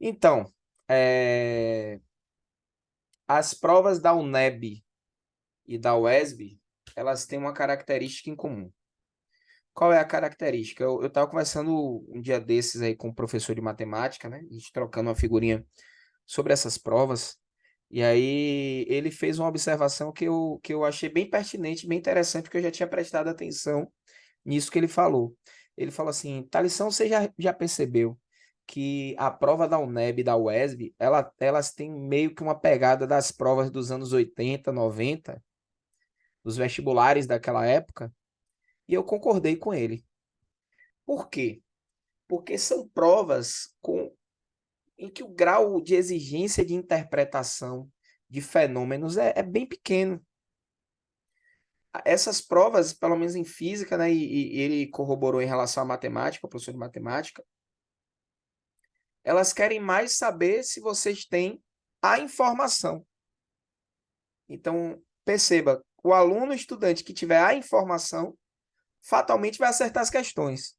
Então, é, as provas da UNEB e da UESB, elas têm uma característica em comum. Qual é a característica? Eu estava conversando um dia desses aí com um professor de matemática, né? A gente trocando uma figurinha sobre essas provas. E aí ele fez uma observação que eu achei bem pertinente, bem interessante, porque eu já tinha prestado atenção nisso que ele falou. Ele falou assim, Thalisson, você já percebeu que a prova da UNEB e da UESB, elas têm meio que uma pegada das provas dos anos 80, 90, dos vestibulares daquela época? E eu concordei com ele. Por quê? Porque são provas em que o grau de exigência de interpretação de fenômenos é bem pequeno. Essas provas, pelo menos em física, né, e ele corroborou em relação à matemática, o professor de matemática, elas querem mais saber se vocês têm a informação. Então, perceba, o aluno, o estudante que tiver a informação, fatalmente vai acertar as questões.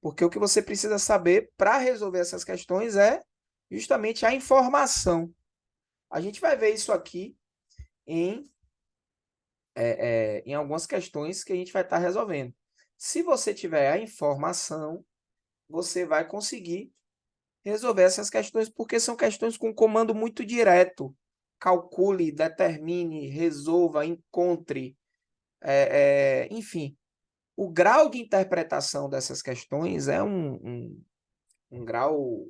Porque o que você precisa saber para resolver essas questões é justamente a informação. A gente vai ver isso aqui em, em algumas questões que a gente vai estar resolvendo. Se você tiver a informação, você vai conseguir resolver essas questões, porque são questões com comando muito direto. Calcule, determine, resolva, encontre, enfim. O grau de interpretação dessas questões é um grau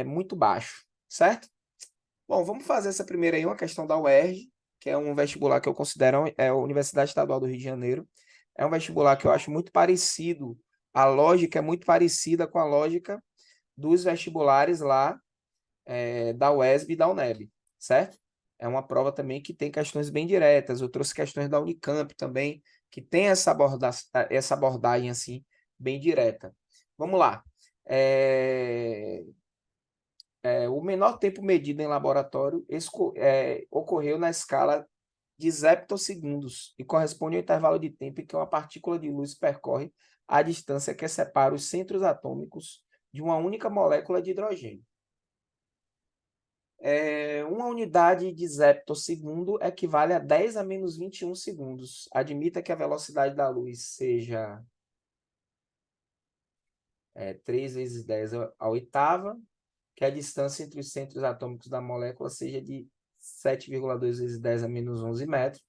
muito baixo, certo? Bom, vamos fazer essa primeira aí, uma questão da UERJ, que é um vestibular que eu considero a Universidade Estadual do Rio de Janeiro. É um vestibular que eu acho muito parecido, a lógica é muito parecida com a lógica dos vestibulares lá da UESB e da UNEB, certo? É uma prova também que tem questões bem diretas. Eu trouxe questões da Unicamp também, que tem essa abordagem assim, bem direta. Vamos lá. O menor tempo medido em laboratório ocorreu na escala de zeptosegundos e corresponde ao intervalo de tempo em que uma partícula de luz percorre a distância que separa os centros atômicos de uma única molécula de hidrogênio. Uma unidade de zeptosegundo equivale a 10 a menos 21 segundos. Admita que a velocidade da luz seja 3 vezes 10 a oitava, que a distância entre os centros atômicos da molécula seja de 7,2 vezes 10 a menos 11 metros.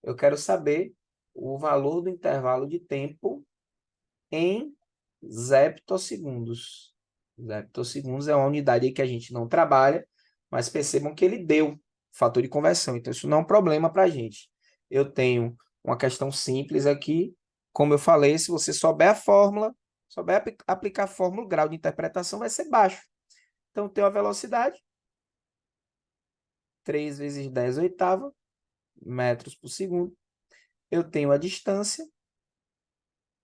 Eu quero saber o valor do intervalo de tempo em zeptosegundos. Zeptosegundos é uma unidade que a gente não trabalha, mas percebam que ele deu fator de conversão. Então, isso não é um problema para a gente. Eu tenho uma questão simples aqui. Como eu falei, se você souber a fórmula, souber aplicar a fórmula, o grau de interpretação vai ser baixo. Então, eu tenho a velocidade, 3 vezes 10 oitava, metros por segundo. Eu tenho a distância,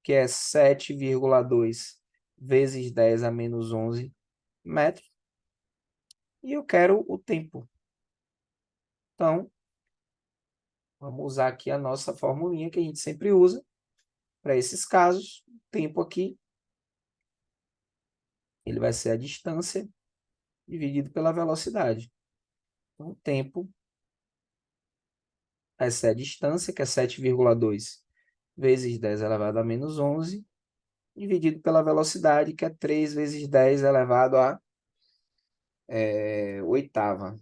que é 7,2 vezes 10 a menos 11 metros. E eu quero o tempo. Então, vamos usar aqui a nossa formulinha que a gente sempre usa para esses casos. O tempo aqui, ele vai ser a distância dividido pela velocidade. Então, o tempo vai ser a distância, que é 7,2 vezes 10 elevado a menos 11, dividido pela velocidade, que é 3 vezes 10 elevado a oitava.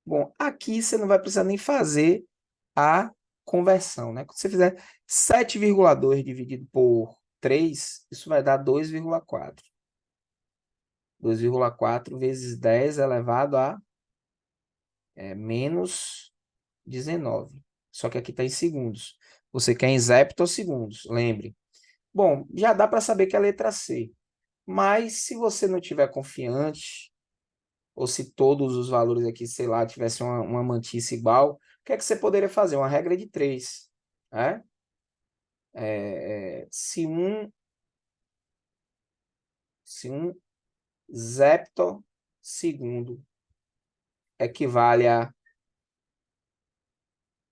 Bom, aqui você não vai precisar nem fazer a conversão, né? Quando você fizer 7,2 dividido por 3, isso vai dar 2,4. 2,4 vezes 10 elevado a menos 19. Só que aqui está em segundos. Você quer em zeptosegundos, lembre. Bom, já dá para saber que é a letra C. Mas se você não tiver confiante, ou se todos os valores aqui, sei lá, tivessem uma mantice igual, o que é que você poderia fazer? Uma regra de 3. Né? Se um zeptosegundo equivale a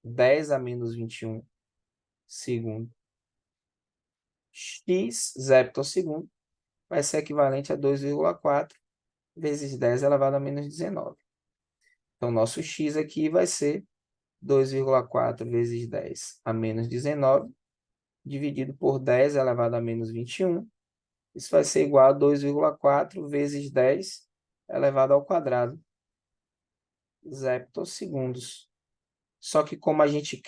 10 a menos 21 segundo, x zeptosegundo vai ser equivalente a 2,4 vezes 10 elevado a menos 19. Então, nosso x aqui vai ser 2,4 vezes 10 a menos 19, dividido por 10 elevado a menos 21. Isso vai ser igual a 2,4 vezes 10 elevado ao quadrado, zeptossegundos. Só que como a gente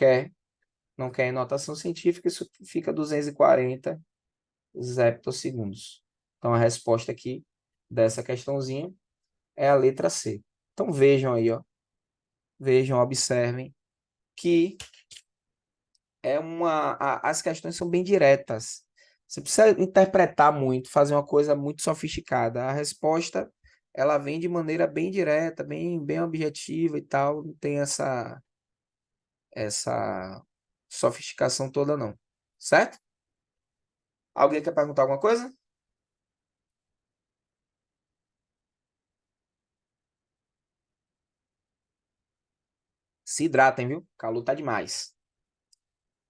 não quer em notação científica, isso fica 240 zeptossegundos. Então, a resposta aqui dessa questãozinha é a letra C. Então, vejam aí, ó. Vejam, observem que as questões são bem diretas. Você precisa interpretar muito, fazer uma coisa muito sofisticada. A resposta, ela vem de maneira bem direta, bem objetiva e tal. Não tem essa sofisticação toda, não. Certo? Alguém quer perguntar alguma coisa? Se hidratem, viu? O calor tá demais.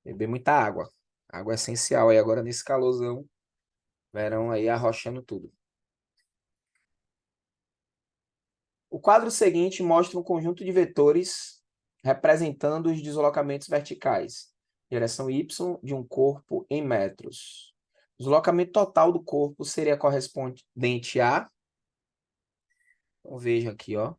Beber muita água. Água é essencial aí agora nesse calorzão. Verão aí arrochando tudo. O quadro seguinte mostra um conjunto de vetores representando os deslocamentos verticais. Direção y de um corpo em metros. O deslocamento total do corpo seria correspondente a... Então, veja aqui, ó.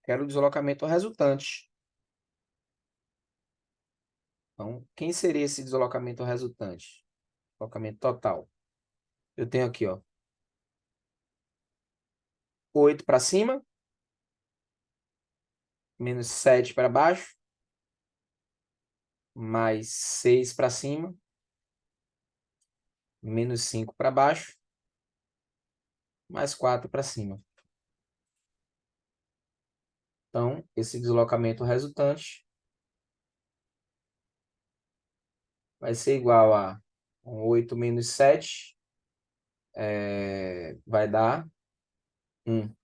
Quero o deslocamento resultante. Então, quem seria esse deslocamento resultante? Deslocamento total. Eu tenho aqui, ó. 8 para cima, menos 7 para baixo, mais 6 para cima, menos 5 para baixo, mais 4 para cima. Então, esse deslocamento resultante vai ser igual a 8 menos 7, vai dar 1.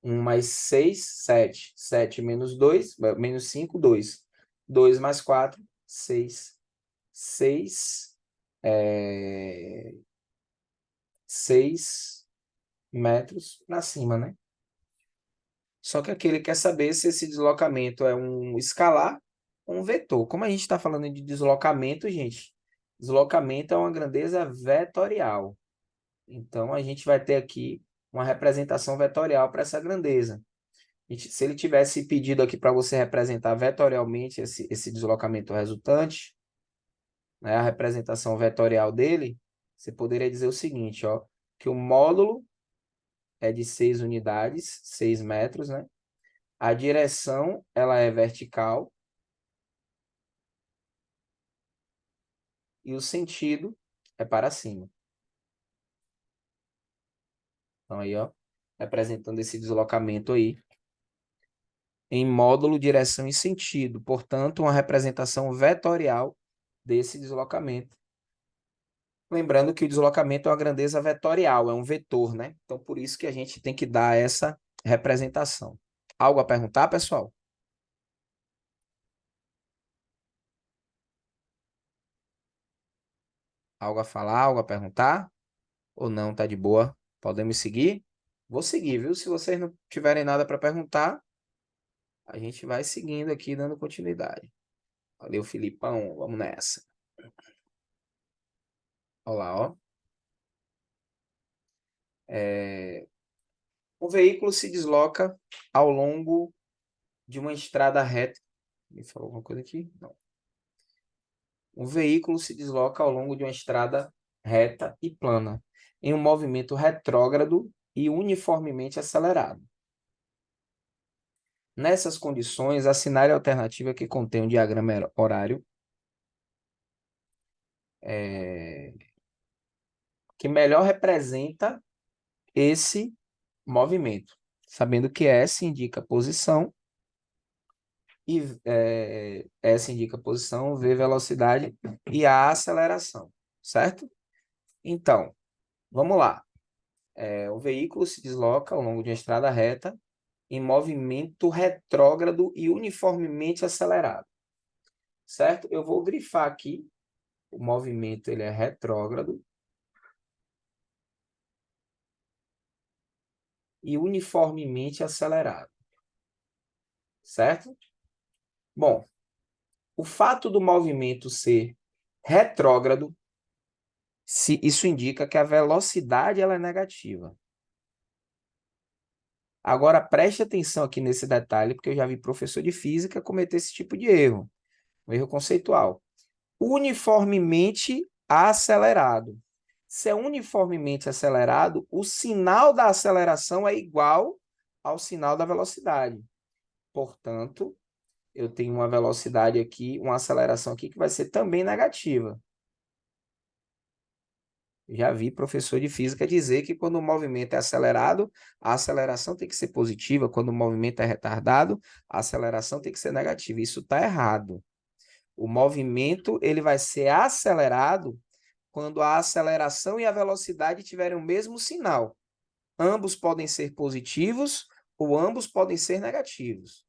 1 mais 6, 7. 7 menos 2, menos 5, 2. 2 mais 4, 6. 6, 6 metros para cima, né? Só que aqui ele quer saber se esse deslocamento é um escalar ou um vetor. Como a gente está falando de deslocamento, gente, deslocamento é uma grandeza vetorial. Então, a gente vai ter aqui uma representação vetorial para essa grandeza. Se ele tivesse pedido aqui para você representar vetorialmente esse deslocamento resultante, né, a representação vetorial dele, você poderia dizer o seguinte, ó, que o módulo é de 6 unidades, 6 metros, né? A direção, ela é vertical e o sentido é para cima. Então, aí, ó, representando esse deslocamento aí em módulo, direção e sentido. Portanto, uma representação vetorial desse deslocamento. Lembrando que o deslocamento é uma grandeza vetorial, é um vetor, né? Então, por isso que a gente tem que dar essa representação. Algo a perguntar, pessoal? Algo a falar, algo a perguntar? Ou não, tá de boa? Podemos seguir? Vou seguir, viu? Se vocês não tiverem nada para perguntar, a gente vai seguindo aqui, dando continuidade. Valeu, Filipão. Vamos nessa. Olha lá, ó. O veículo se desloca ao longo de uma estrada reta. Me falou alguma coisa aqui? Não. O veículo se desloca ao longo de uma estrada reta e plana, em um movimento retrógrado e uniformemente acelerado. Nessas condições, assinale a alternativa que contém um diagrama horário que melhor representa esse movimento, sabendo que S indica posição e S indica posição, V velocidade e A aceleração, certo? Então, vamos lá. O veículo se desloca ao longo de uma estrada reta em movimento retrógrado e uniformemente acelerado. certo? Eu vou grifar aqui, o movimento ele é retrógrado e uniformemente acelerado, certo? Bom, o fato do movimento ser retrógrado, isso indica que a velocidade ela é negativa. Agora, preste atenção aqui nesse detalhe, porque eu já vi professor de física cometer esse tipo de erro, um erro conceitual. Uniformemente acelerado. Se é uniformemente acelerado, o sinal da aceleração é igual ao sinal da velocidade. Portanto, eu tenho uma velocidade aqui, uma aceleração aqui que vai ser também negativa. Já vi professor de física dizer que quando o movimento é acelerado, a aceleração tem que ser positiva, quando o movimento é retardado, a aceleração tem que ser negativa. Isso está errado. O movimento ele vai ser acelerado quando a aceleração e a velocidade tiverem o mesmo sinal. Ambos podem ser positivos ou ambos podem ser negativos.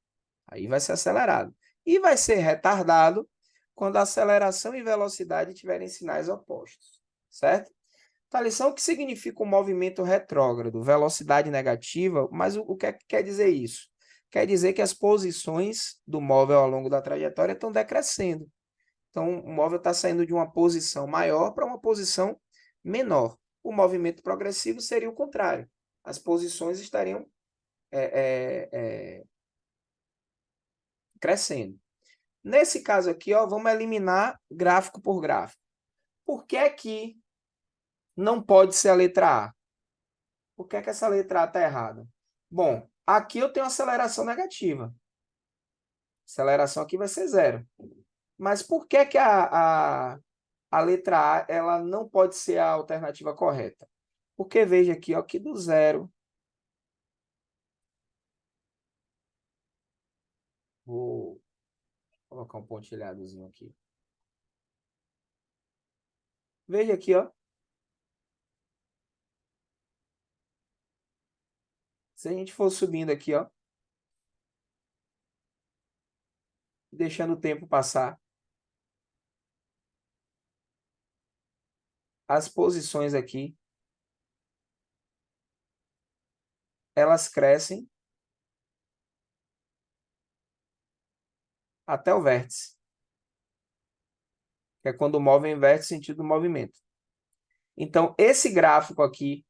Aí vai ser acelerado. E vai ser retardado quando a aceleração e velocidade tiverem sinais opostos, certo? Tá, lição, o que significa um movimento retrógrado? Velocidade negativa, mas o que é que quer dizer isso? Quer dizer que as posições do móvel ao longo da trajetória estão decrescendo. Então, o móvel está saindo de uma posição maior para uma posição menor. O movimento progressivo seria o contrário. As posições estariam crescendo. Nesse caso aqui, ó, vamos eliminar gráfico por gráfico. Por que é que não pode ser a letra A? Por que é que essa letra A está errada? Bom, aqui eu tenho aceleração negativa. Aceleração aqui vai ser zero. Mas por que que a letra A ela não pode ser a alternativa correta? Porque veja aqui, ó, que do zero. Vou colocar um pontilhadozinho aqui. Veja aqui, ó. Se a gente for subindo aqui, ó, deixando o tempo passar, as posições aqui, elas crescem até o vértice, que é quando o móvel inverte o sentido do movimento. Então, esse gráfico aqui,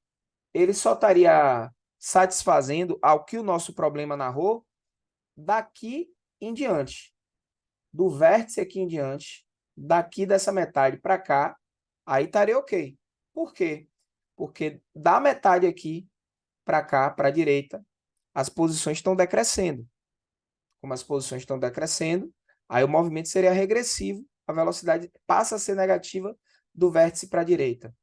ele só estaria satisfazendo ao que o nosso problema narrou daqui em diante. Do vértice aqui em diante, daqui dessa metade para cá, aí estaria ok. Por quê? Porque da metade aqui para cá, para a direita, as posições estão decrescendo. Como as posições estão decrescendo, aí o movimento seria regressivo, a velocidade passa a ser negativa do vértice para a direita.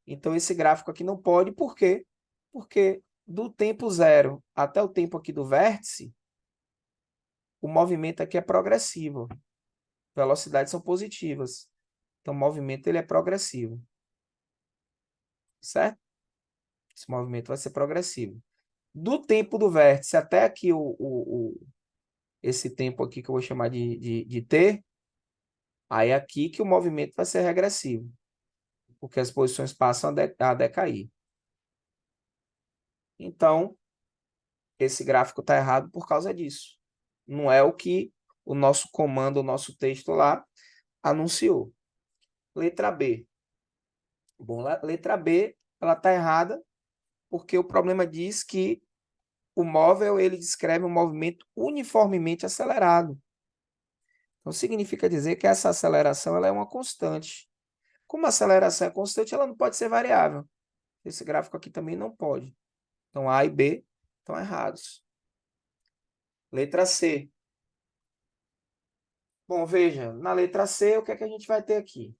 Então, esse gráfico aqui não pode, por quê? Porque do tempo zero até o tempo aqui do vértice, o movimento aqui é progressivo. Velocidades são positivas. Então, o movimento ele é progressivo. Certo? Esse movimento vai ser progressivo. Do tempo do vértice até aqui, esse tempo aqui que eu vou chamar de T, aí é aqui que o movimento vai ser regressivo. Porque as posições passam a decair. Então, esse gráfico está errado por causa disso. Não é o que o nosso comando, o nosso texto lá anunciou. Letra B. Bom, letra B, ela está errada porque o problema diz que o móvel ele descreve um movimento uniformemente acelerado. Então, significa dizer que essa aceleração ela é uma constante. Como a aceleração é constante, ela não pode ser variável. Esse gráfico aqui também não pode. Então, A e B estão errados. Letra C. Bom, veja, na letra C, o que é que a gente vai ter aqui?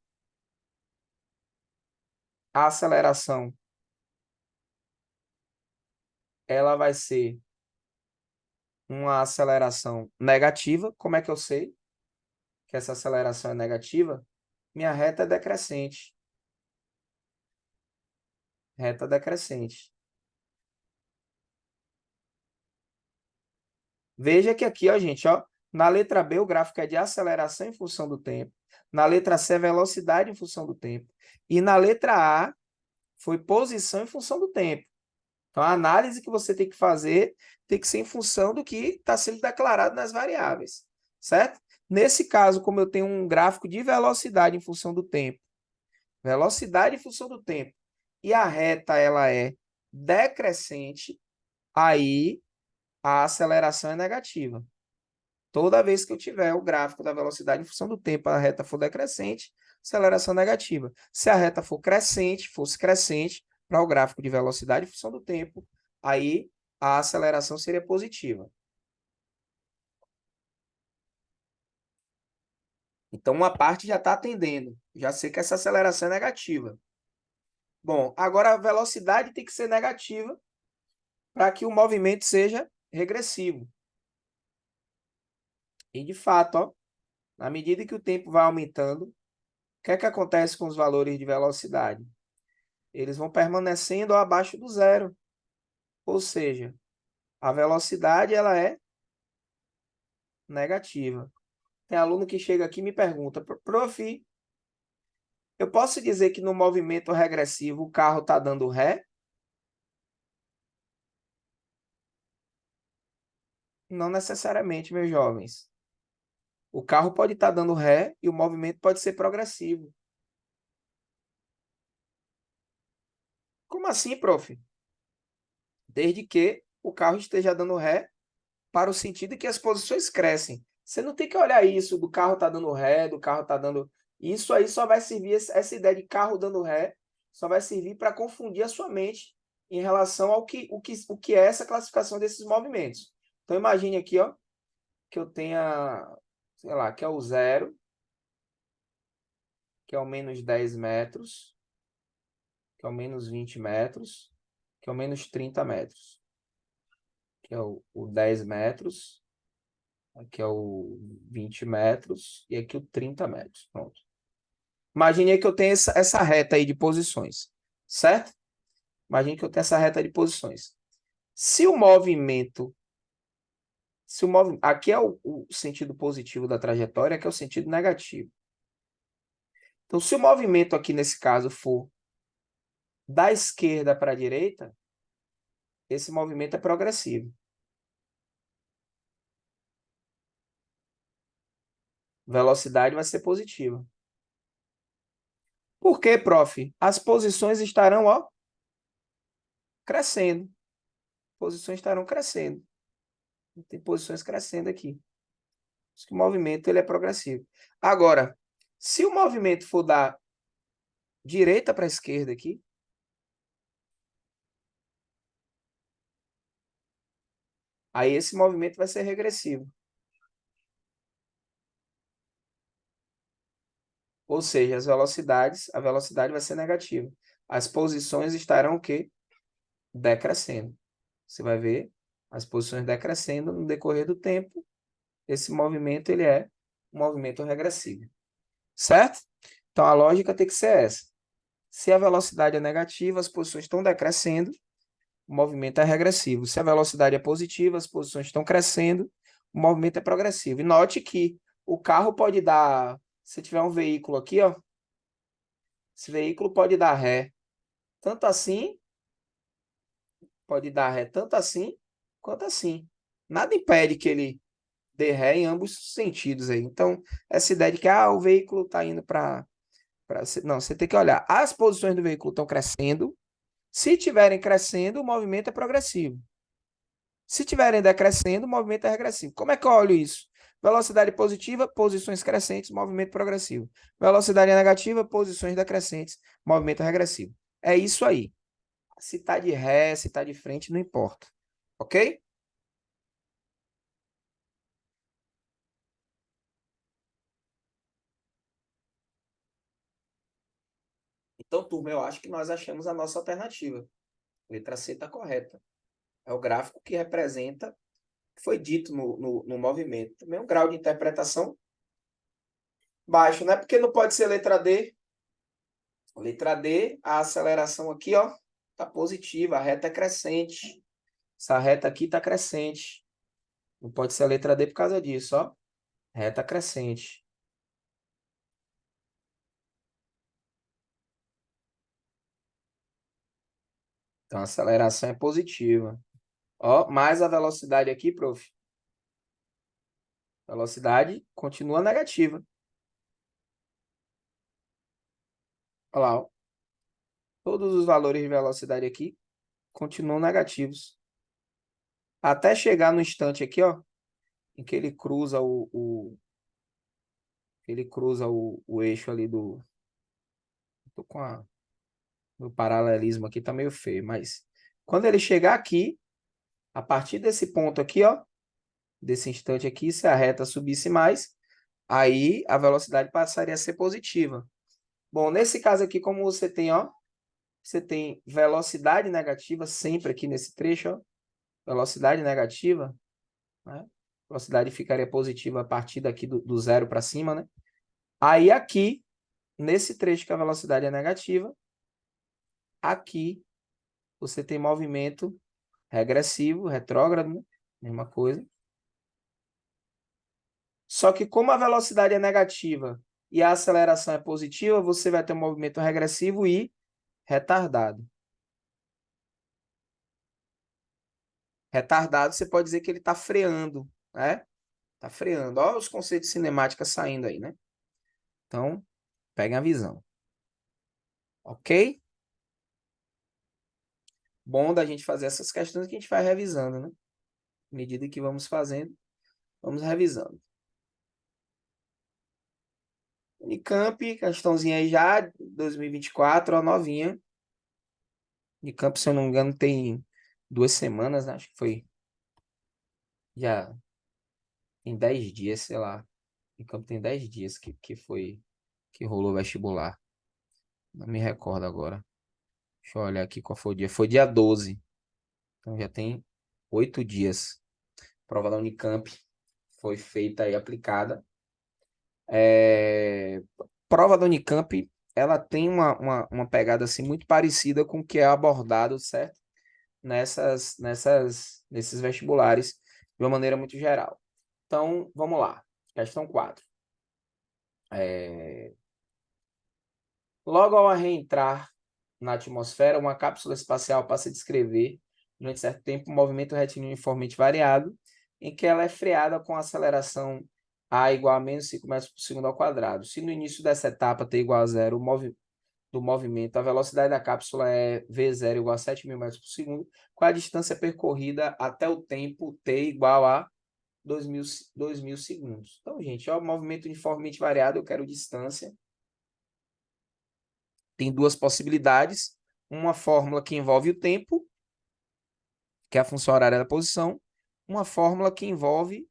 A aceleração, ela vai ser uma aceleração negativa. Como é que eu sei que essa aceleração é negativa? Minha reta é decrescente. Reta decrescente. Veja que aqui, ó, gente, ó, Na letra B, o gráfico é de aceleração em função do tempo. Na letra C, velocidade em função do tempo. E na letra A, foi posição em função do tempo. Então, a análise que você tem que fazer tem que ser em função do que está sendo declarado nas variáveis, certo? Nesse caso, como eu tenho um gráfico de velocidade em função do tempo, velocidade em função do tempo, e a reta ela é decrescente, aí a aceleração é negativa. Toda vez que eu tiver o gráfico da velocidade em função do tempo, a reta for decrescente, aceleração negativa. Se a reta for crescente, fosse crescente, para o gráfico de velocidade em função do tempo, aí a aceleração seria positiva. Então, uma parte já está atendendo. Já sei que essa aceleração é negativa. Bom, agora a velocidade tem que ser negativa para que o movimento seja regressivo. E, de fato, ó, na medida que o tempo vai aumentando, o que é que acontece com os valores de velocidade? Eles vão permanecendo abaixo do zero. Ou seja, a velocidade ela é negativa. Tem aluno que chega aqui e me pergunta, prof, eu posso dizer que no movimento regressivo o carro está dando ré? Não necessariamente, meus jovens. O carro pode estar dando ré e o movimento pode ser progressivo. Como assim, prof? Desde que o carro esteja dando ré para o sentido que as posições crescem. Você não tem que olhar isso do carro tá dando ré, do carro tá dando... Isso aí só vai servir, essa ideia de carro dando ré, só vai servir para confundir a sua mente em relação ao que é essa classificação desses movimentos. Então, imagine aqui, ó, que eu tenha, sei lá, que é o zero, que é o menos 10 metros, que é o menos 20 metros, que é o menos 30 metros, que é o 10 metros, aqui é o 20 metros e aqui o 30 metros. Pronto. Imagine que eu tenho essa reta aí de posições, certo? Imagine que eu tenho essa reta de posições. Se o movimento... aqui é o sentido positivo da trajetória, aqui é o sentido negativo. Então, se o movimento aqui nesse caso for da esquerda para a direita, esse movimento é progressivo. Velocidade vai ser positiva. Por quê, prof? As posições estarão, ó, crescendo. Posições estarão crescendo. Tem posições crescendo aqui. O movimento ele é progressivo. Agora, se o movimento for da direita para a esquerda aqui, aí esse movimento vai ser regressivo. Ou seja, a velocidade vai ser negativa. As posições estarão o quê? Decrescendo. Você vai ver as posições decrescendo no decorrer do tempo. Esse movimento ele é um movimento regressivo. Certo? Então a lógica tem que ser essa. Se a velocidade é negativa, as posições estão decrescendo, o movimento é regressivo. Se a velocidade é positiva, as posições estão crescendo, o movimento é progressivo. E note que o carro pode dar, se tiver um veículo aqui, ó, esse veículo pode dar ré, tanto assim, pode dar ré tanto assim, quanto assim. Nada impede que ele dê ré em ambos os sentidos aí. Então, essa ideia de que o veículo está indo para... Não, você tem que olhar. As posições do veículo estão crescendo. Se estiverem crescendo, o movimento é progressivo. Se estiverem decrescendo, o movimento é regressivo. Como é que eu olho isso? Velocidade positiva, posições crescentes, movimento progressivo. Velocidade negativa, posições decrescentes, movimento regressivo. É isso aí. Se está de ré, se está de frente, não importa. Ok? Então, turma, eu acho que nós achamos a nossa alternativa. Letra C está correta. É o gráfico que representa o que foi dito no movimento. Também um grau de interpretação baixo, né? Porque não pode ser letra D. Letra D, a aceleração aqui, ó, tá positiva, a reta é crescente. Essa reta aqui tá crescente. Não pode ser a letra D por causa disso, ó. Reta crescente. Então, a aceleração é positiva. Ó, mais a velocidade aqui, prof. Velocidade continua negativa. Olha lá, ó. Todos os valores de velocidade aqui continuam negativos. Até chegar no instante aqui, ó, em que ele cruza o eixo ali do... Tô com o paralelismo aqui, tá meio feio, mas quando ele chegar aqui, a partir desse ponto aqui, ó, desse instante aqui, se a reta subisse mais, aí a velocidade passaria a ser positiva. Bom, nesse caso aqui, como você tem, ó, você tem velocidade negativa sempre aqui nesse trecho, ó, velocidade negativa, né? Velocidade ficaria positiva a partir daqui do zero para cima, né? Aí aqui, nesse trecho que a velocidade é negativa, aqui você tem movimento regressivo, retrógrado, né? Mesma coisa. Só que como a velocidade é negativa e a aceleração é positiva, você vai ter um movimento regressivo e retardado. Retardado, você pode dizer que ele está freando, né? Está freando. Olha os conceitos de cinemática saindo aí, né? Então, peguem a visão. Ok? Bom da gente fazer essas questões que a gente vai revisando, né? À medida que vamos fazendo, vamos revisando. Unicamp, questãozinha aí já, 2024, ó, novinha. Unicamp, se eu não me engano, tem 2 semanas, né? Acho que foi já em 10 dias, sei lá. Unicamp tem 10 dias que rolou o vestibular. Não me recordo agora. Deixa eu olhar aqui qual foi o dia. Foi dia 12. Então já tem 8 dias. Prova da Unicamp foi feita e aplicada. Prova da Unicamp, ela tem uma pegada assim muito parecida com o que é abordado, certo? Nesses vestibulares, de uma maneira muito geral. Então, vamos lá. Questão 4. Logo ao reentrar na atmosfera, uma cápsula espacial passa a descrever, durante certo tempo, um movimento retilíneo uniformemente variado, em que ela é freada com aceleração a igual a menos 5 metros por segundo ao quadrado. Se no início dessa etapa t igual a zero do movimento, a velocidade da cápsula é v0 igual a 7.000 metros por segundo, qual a distância percorrida até o tempo t igual a 2.000 segundos? Então, gente, ó, o movimento uniformemente variado, eu quero distância. Tem duas possibilidades. Uma fórmula que envolve o tempo, que é a função horária da posição. Uma fórmula que envolve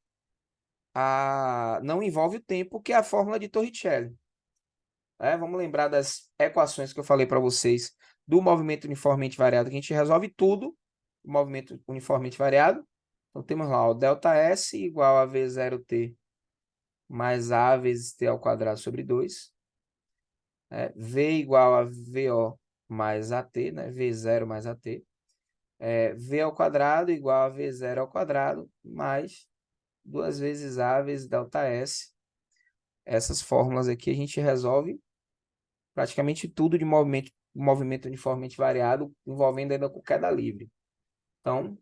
não envolve o tempo, que é a fórmula de Torricelli. Vamos lembrar das equações que eu falei para vocês do movimento uniformemente variado, que a gente resolve tudo, o movimento uniformemente variado. Então, temos lá o ΔS igual a V0t mais A vezes t ao quadrado sobre 2. V igual a VO mais AT, né? V0 mais AT. V ao quadrado igual a V0 ao quadrado mais 2 vezes A vezes ΔS. Essas fórmulas aqui a gente resolve praticamente tudo de movimento uniformemente variado, envolvendo ainda com queda livre. Então,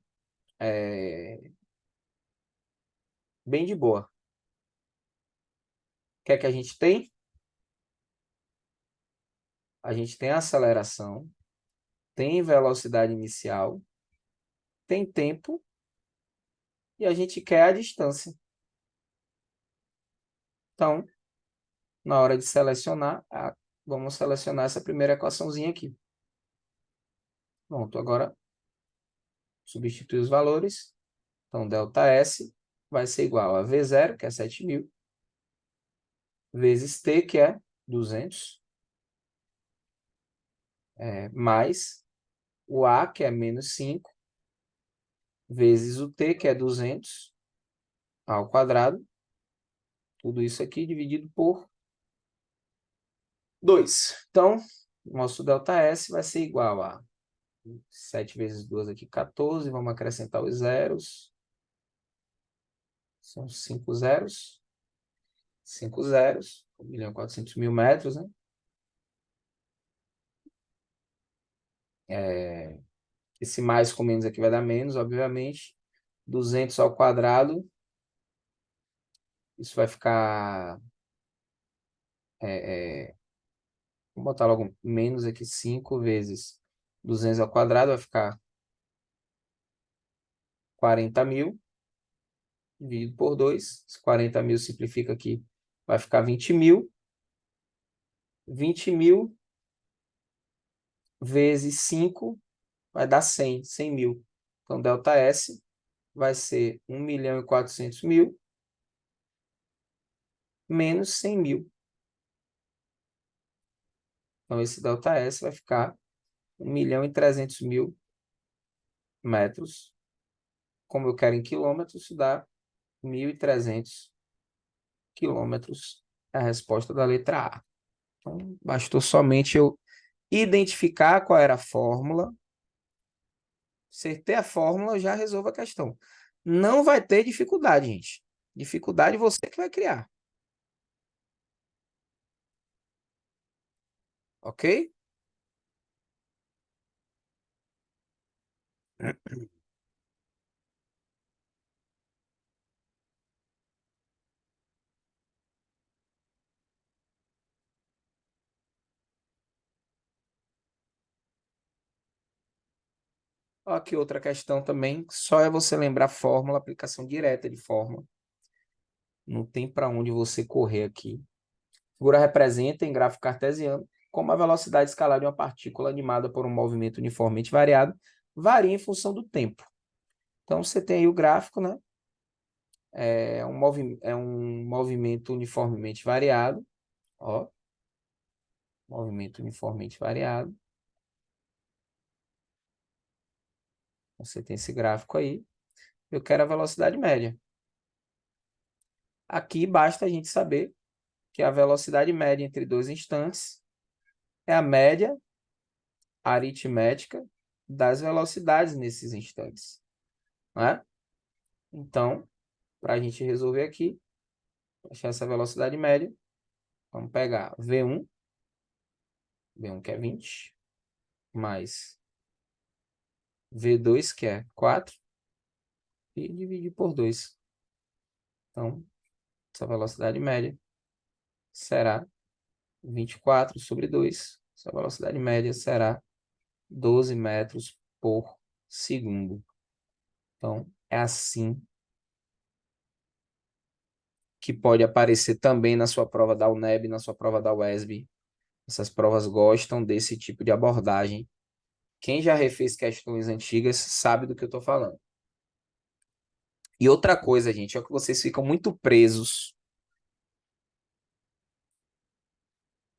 bem de boa. O que é que a gente tem? A gente tem aceleração, tem velocidade inicial, tem tempo e a gente quer a distância. Então, na hora de selecionar, vamos selecionar essa primeira equaçãozinha aqui. Pronto, agora substituir os valores. Então, ΔS vai ser igual a V0, que é 7.000, vezes T, que é 200, mais o A, que é menos 5, vezes o T, que é 200, ao quadrado. Tudo isso aqui dividido por 2. Então, nosso ΔS vai ser igual a 7 vezes 2 aqui, 14. Vamos acrescentar os zeros. São 5 zeros. 5 zeros, 1.400.000 metros, né? Esse mais com menos aqui vai dar menos, obviamente. 200 ao quadrado, isso vai ficar... vou botar logo menos aqui, 5 vezes 200 ao quadrado, vai ficar 40.000, dividido por 2. 40.000 simplifica aqui, vai ficar 20.000. 20.000 vezes 5 vai dar 100.000. Então, ΔS vai ser 1.400.000 menos 100.000. Então, esse ΔS vai ficar 1.300.000 metros. Como eu quero em quilômetros, isso dá 1.300 quilômetros. É a resposta da letra A. Então, bastou somente eu identificar qual era a fórmula. Acertei a fórmula, eu já resolvo a questão. Não vai ter dificuldade, gente. Dificuldade você que vai criar. Ok? Aqui outra questão também. Só é você lembrar a fórmula, aplicação direta de fórmula. Não tem para onde você correr aqui. A figura representa em gráfico cartesiano como a velocidade escalar de uma partícula animada por um movimento uniformemente variado varia em função do tempo. Então, você tem aí o gráfico, né? É um movimento uniformemente variado. Ó, movimento uniformemente variado. Você tem esse gráfico aí. Eu quero a velocidade média. Aqui basta a gente saber que a velocidade média entre dois instantes é a média aritmética das velocidades nesses instantes, né? Então, para a gente resolver aqui, achar essa velocidade média, vamos pegar V1 que é 20, mais V2 que é 4, e dividir por 2. Então, essa velocidade média será 24 sobre 2. Essa velocidade média será 12 metros por segundo. Então, é assim que pode aparecer também na sua prova da UNEB, na sua prova da UESB. Essas provas gostam desse tipo de abordagem. Quem já refez questões antigas sabe do que eu estou falando. E outra coisa, gente, é que vocês ficam muito presos.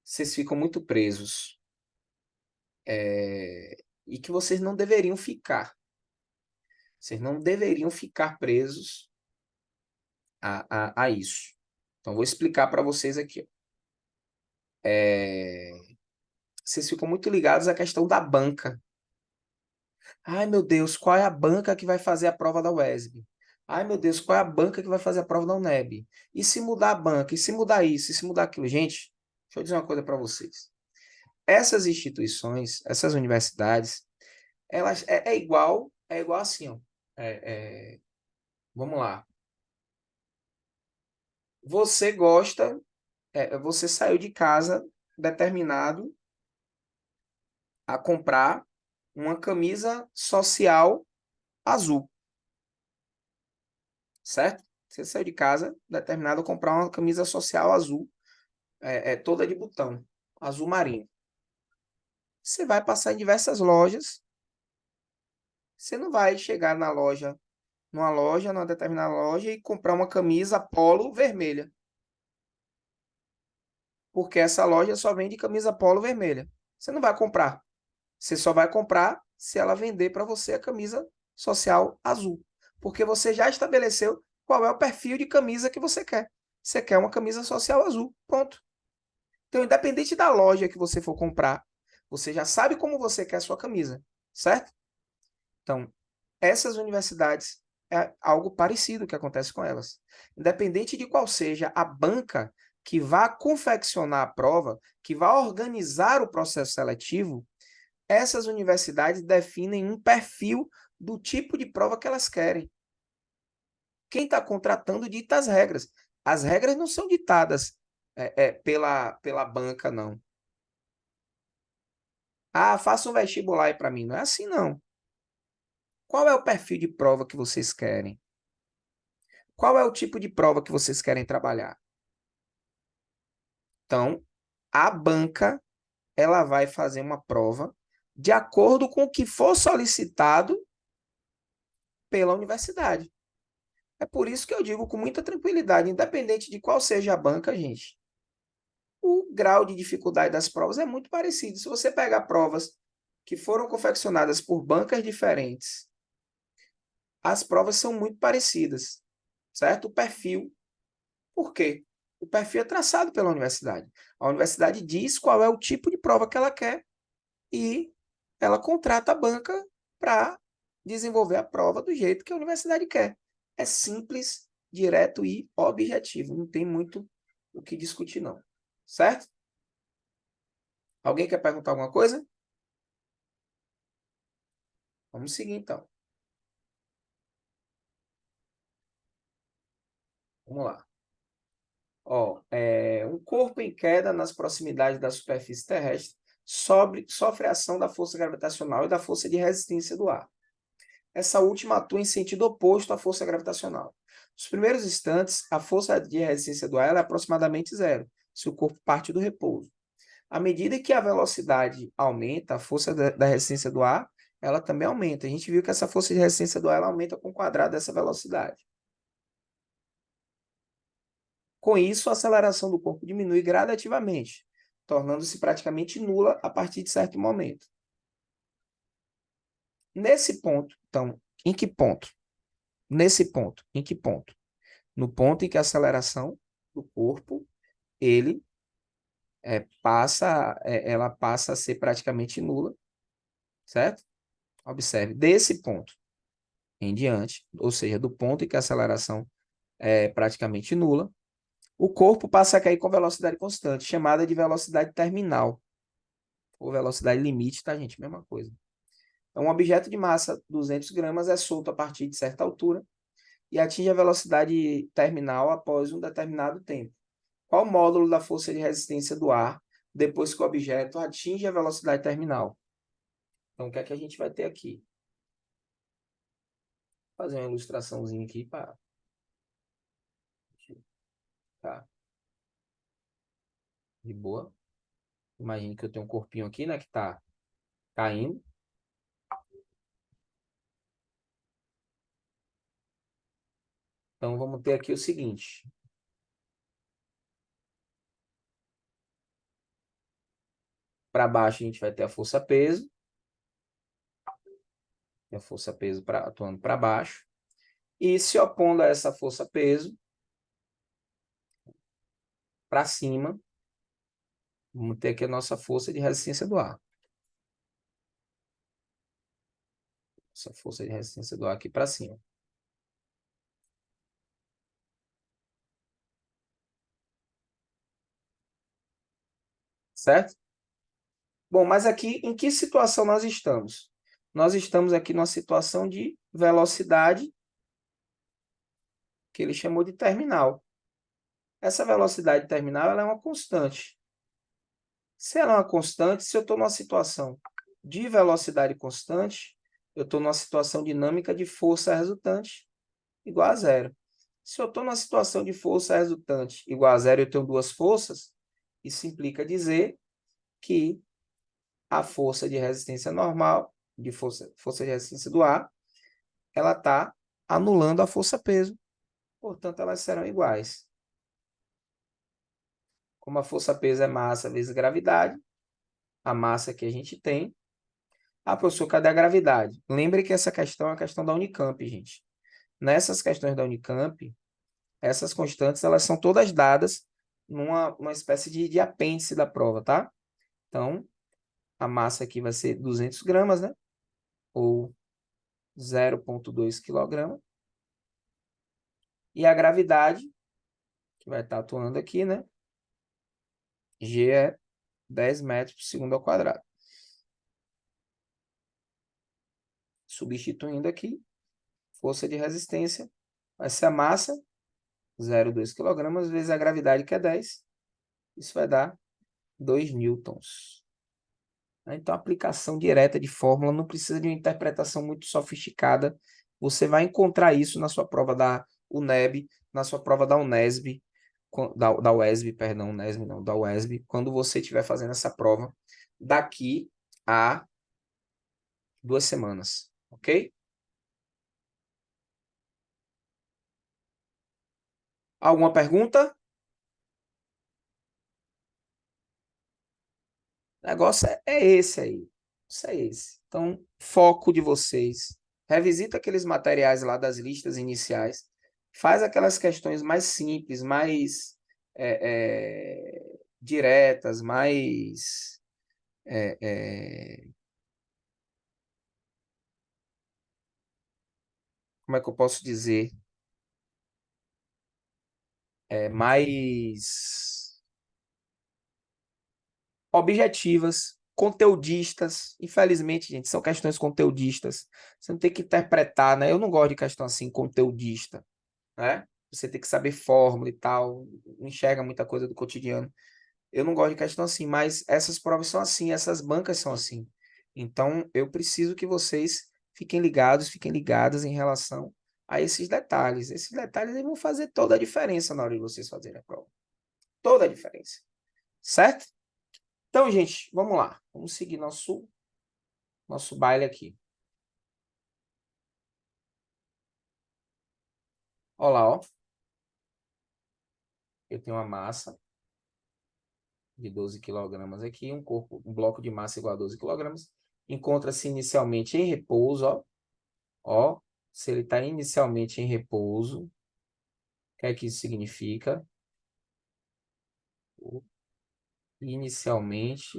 Vocês ficam muito presos. E que vocês não deveriam ficar. Vocês não deveriam ficar presos a isso. Então, vou explicar para vocês aqui. Vocês ficam muito ligados à questão da banca. Ai, meu Deus, qual é a banca que vai fazer a prova da UESB? Ai, meu Deus, qual é a banca que vai fazer a prova da UNEB? E se mudar a banca? E se mudar isso? E se mudar aquilo? Gente, deixa eu dizer uma coisa para vocês. Essas instituições, essas universidades, elas é igual assim, ó. Vamos lá. Você gosta, você saiu de casa determinado a comprar uma camisa social azul, certo? Você saiu de casa determinado a comprar uma camisa social azul, toda de botão, azul marinho. Você vai passar em diversas lojas. Você não vai chegar numa determinada loja, e comprar uma camisa polo vermelha. Porque essa loja só vende camisa polo vermelha. Você não vai comprar. Você só vai comprar se ela vender para você a camisa social azul. Porque você já estabeleceu qual é o perfil de camisa que você quer. Você quer uma camisa social azul. Ponto. Então, independente da loja que você for comprar, você já sabe como você quer a sua camisa, certo? Então, essas universidades é algo parecido que acontece com elas. Independente de qual seja a banca que vá confeccionar a prova, que vá organizar o processo seletivo, essas universidades definem um perfil do tipo de prova que elas querem. Quem está contratando dita as regras. As regras não são ditadas pela banca, não. Ah, faça um vestibular aí para mim. Não é assim, não. Qual é o perfil de prova que vocês querem? Qual é o tipo de prova que vocês querem trabalhar? Então, a banca, ela vai fazer uma prova de acordo com o que for solicitado pela universidade. É por isso que eu digo com muita tranquilidade, independente de qual seja a banca, gente, o grau de dificuldade das provas é muito parecido. Se você pegar provas que foram confeccionadas por bancas diferentes, as provas são muito parecidas, certo? O perfil. Por quê? O perfil é traçado pela universidade. A universidade diz qual é o tipo de prova que ela quer e ela contrata a banca para desenvolver a prova do jeito que a universidade quer. É simples, direto e objetivo. Não tem muito o que discutir, não. Certo? Alguém quer perguntar alguma coisa? Vamos seguir, então. Vamos lá. Ó, um corpo em queda nas proximidades da superfície terrestre sofre a ação da força gravitacional e da força de resistência do ar. Essa última atua em sentido oposto à força gravitacional. Nos primeiros instantes, a força de resistência do ar é aproximadamente zero, se o corpo parte do repouso. À medida que a velocidade aumenta, a força da resistência do ar, ela também aumenta. A gente viu que essa força de resistência do ar ela aumenta com o quadrado dessa velocidade. Com isso, a aceleração do corpo diminui gradativamente, tornando-se praticamente nula a partir de certo momento. Nesse ponto, então, em que ponto? Nesse ponto, em que ponto? No ponto em que a aceleração do corpo, ele ela passa a ser praticamente nula, certo? Observe, desse ponto em diante, ou seja, do ponto em que a aceleração é praticamente nula, o corpo passa a cair com velocidade constante, chamada de velocidade terminal, ou velocidade limite, tá, gente? Mesma coisa. Então, um objeto de massa 200 gramas é solto a partir de certa altura e atinge a velocidade terminal após um determinado tempo. Qual o módulo da força de resistência do ar depois que o objeto atinge a velocidade terminal? Então, o que é que a gente vai ter aqui? Vou fazer uma ilustraçãozinha aqui para ficar de boa. Imagine que eu tenho um corpinho aqui, né, que está caindo. Então, vamos ter aqui o seguinte. Para baixo, a gente vai ter a força-peso. A força-peso atuando para baixo. E se opondo a essa força-peso, para cima, vamos ter aqui a nossa força de resistência do ar. Essa força de resistência do ar aqui para cima. Certo? Bom, mas aqui, em que situação nós estamos? Nós estamos aqui numa situação de velocidade, que ele chamou de terminal. Essa velocidade terminal ela é uma constante. Se ela é uma constante, se eu estou numa situação de velocidade constante, eu estou numa situação dinâmica de força resultante igual a zero. Se eu estou numa situação de força resultante igual a zero e eu tenho duas forças, isso implica dizer que a força de resistência normal, força de resistência do ar, ela está anulando a força-peso. Portanto, elas serão iguais. Como a força-peso é massa vezes gravidade, a massa que a gente tem. Ah, professor, cadê a gravidade? Lembre que essa questão é a questão da Unicamp, gente. Nessas questões da Unicamp, essas constantes elas são todas dadas numa espécie de apêndice da prova, tá? Então, a massa aqui vai ser 200 gramas, né? Ou 0,2 quilograma. E a gravidade, que vai estar atuando aqui, né? G é 10 metros por segundo ao quadrado. Substituindo aqui, força de resistência vai ser a massa, 0,2 kg, vezes a gravidade, que é 10. Isso vai dar 2 newtons. Então, aplicação direta de fórmula não precisa de uma interpretação muito sofisticada. Você vai encontrar isso na sua prova da UNEB, na sua prova da Unesb, da UESB, perdão, Unesb não, da UESB, quando você estiver fazendo essa prova daqui a 2 semanas, ok? Alguma pergunta? O negócio é esse aí. Isso é esse. Então, foco de vocês. Revisita aqueles materiais lá das listas iniciais. Faz aquelas questões mais simples, mais diretas, mais. é, é, como é que eu posso dizer? Mais objetivas, conteudistas. Infelizmente, gente, são questões conteudistas. Você não tem que interpretar, né? Eu não gosto de questão assim, conteudista, né? Você tem que saber fórmula e tal, não enxerga muita coisa do cotidiano. Eu não gosto de questão assim, mas essas provas são assim, essas bancas são assim. Então, eu preciso que vocês fiquem ligados, fiquem ligadas em relação a esses detalhes. Esses detalhes vão fazer toda a diferença na hora de vocês fazerem a prova. Toda a diferença. Certo? Então, gente, vamos lá. Vamos seguir nosso baile aqui. Olha lá, ó. Eu tenho uma massa de 12 quilogramas aqui, um bloco de massa igual a 12 quilogramas. Encontra-se inicialmente em repouso, ó. Ó, se ele está inicialmente em repouso, o que é que isso significa? Inicialmente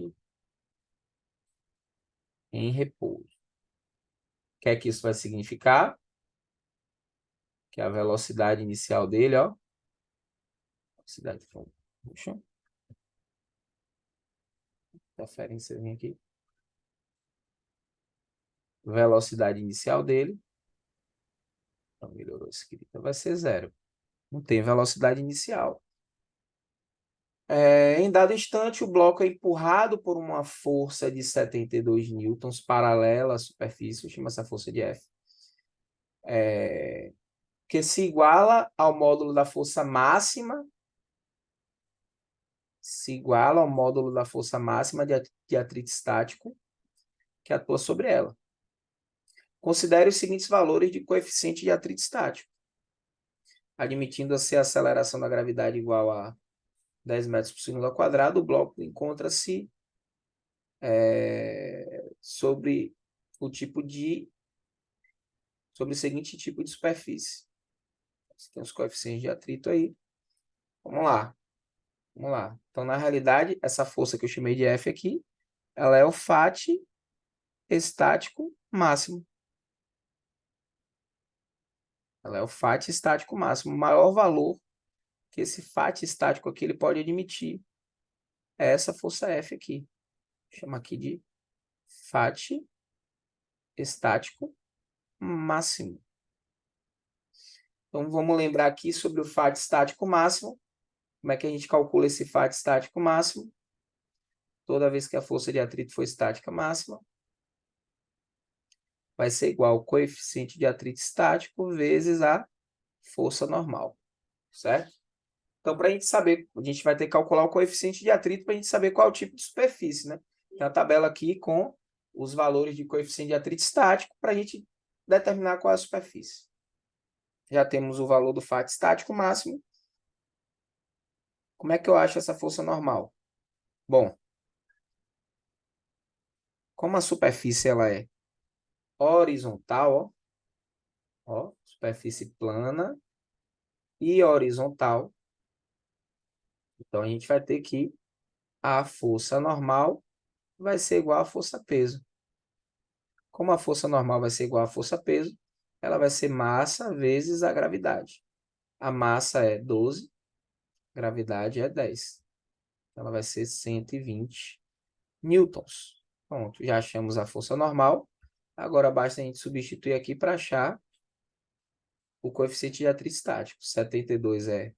em repouso. O que é que isso vai significar? Que a velocidade inicial dele, ó. Velocidade, puxa, referência aqui. Velocidade inicial dele. Então, melhorou a escrita. Vai ser 0. Não tem velocidade inicial. Em dado instante, o bloco é empurrado por uma força de 72 newtons paralela à superfície, chama essa força de F, que se iguala ao módulo da força máxima, de atrito estático que atua sobre ela. Considere os seguintes valores de coeficiente de atrito estático. Admitindo-se a aceleração da gravidade igual a 10 metros por segundo ao quadrado, o bloco encontra-se sobre o seguinte tipo de superfície. Você tem os coeficientes de atrito aí. Vamos lá. Vamos lá. Então, na realidade, essa força que eu chamei de F aqui, ela é o FAT estático máximo. Ela é o FAT estático máximo. O maior valor que esse FAT estático aqui ele pode admitir é essa força F aqui. Chama aqui de FAT estático máximo. Então, vamos lembrar aqui sobre o FAT estático máximo. Como é que a gente calcula esse FAT estático máximo? Toda vez que a força de atrito for estática máxima, vai ser igual ao coeficiente de atrito estático vezes a força normal, certo? Então, para a gente saber, a gente vai ter que calcular o coeficiente de atrito para a gente saber qual é o tipo de superfície, né? Tem a tabela aqui com os valores de coeficiente de atrito estático para a gente determinar qual é a superfície. Já temos o valor do FAT estático máximo. Como é que eu acho essa força normal? Bom, como a superfície ela é horizontal, ó, superfície plana e horizontal, então a gente vai ter que a força normal vai ser igual à força peso. Como a força normal vai ser igual à força peso, ela vai ser massa vezes a gravidade. A massa é 12, gravidade é 10. Ela vai ser 120 newtons. Pronto, já achamos a força normal. Agora basta a gente substituir aqui para achar o coeficiente de atrito estático. 72 é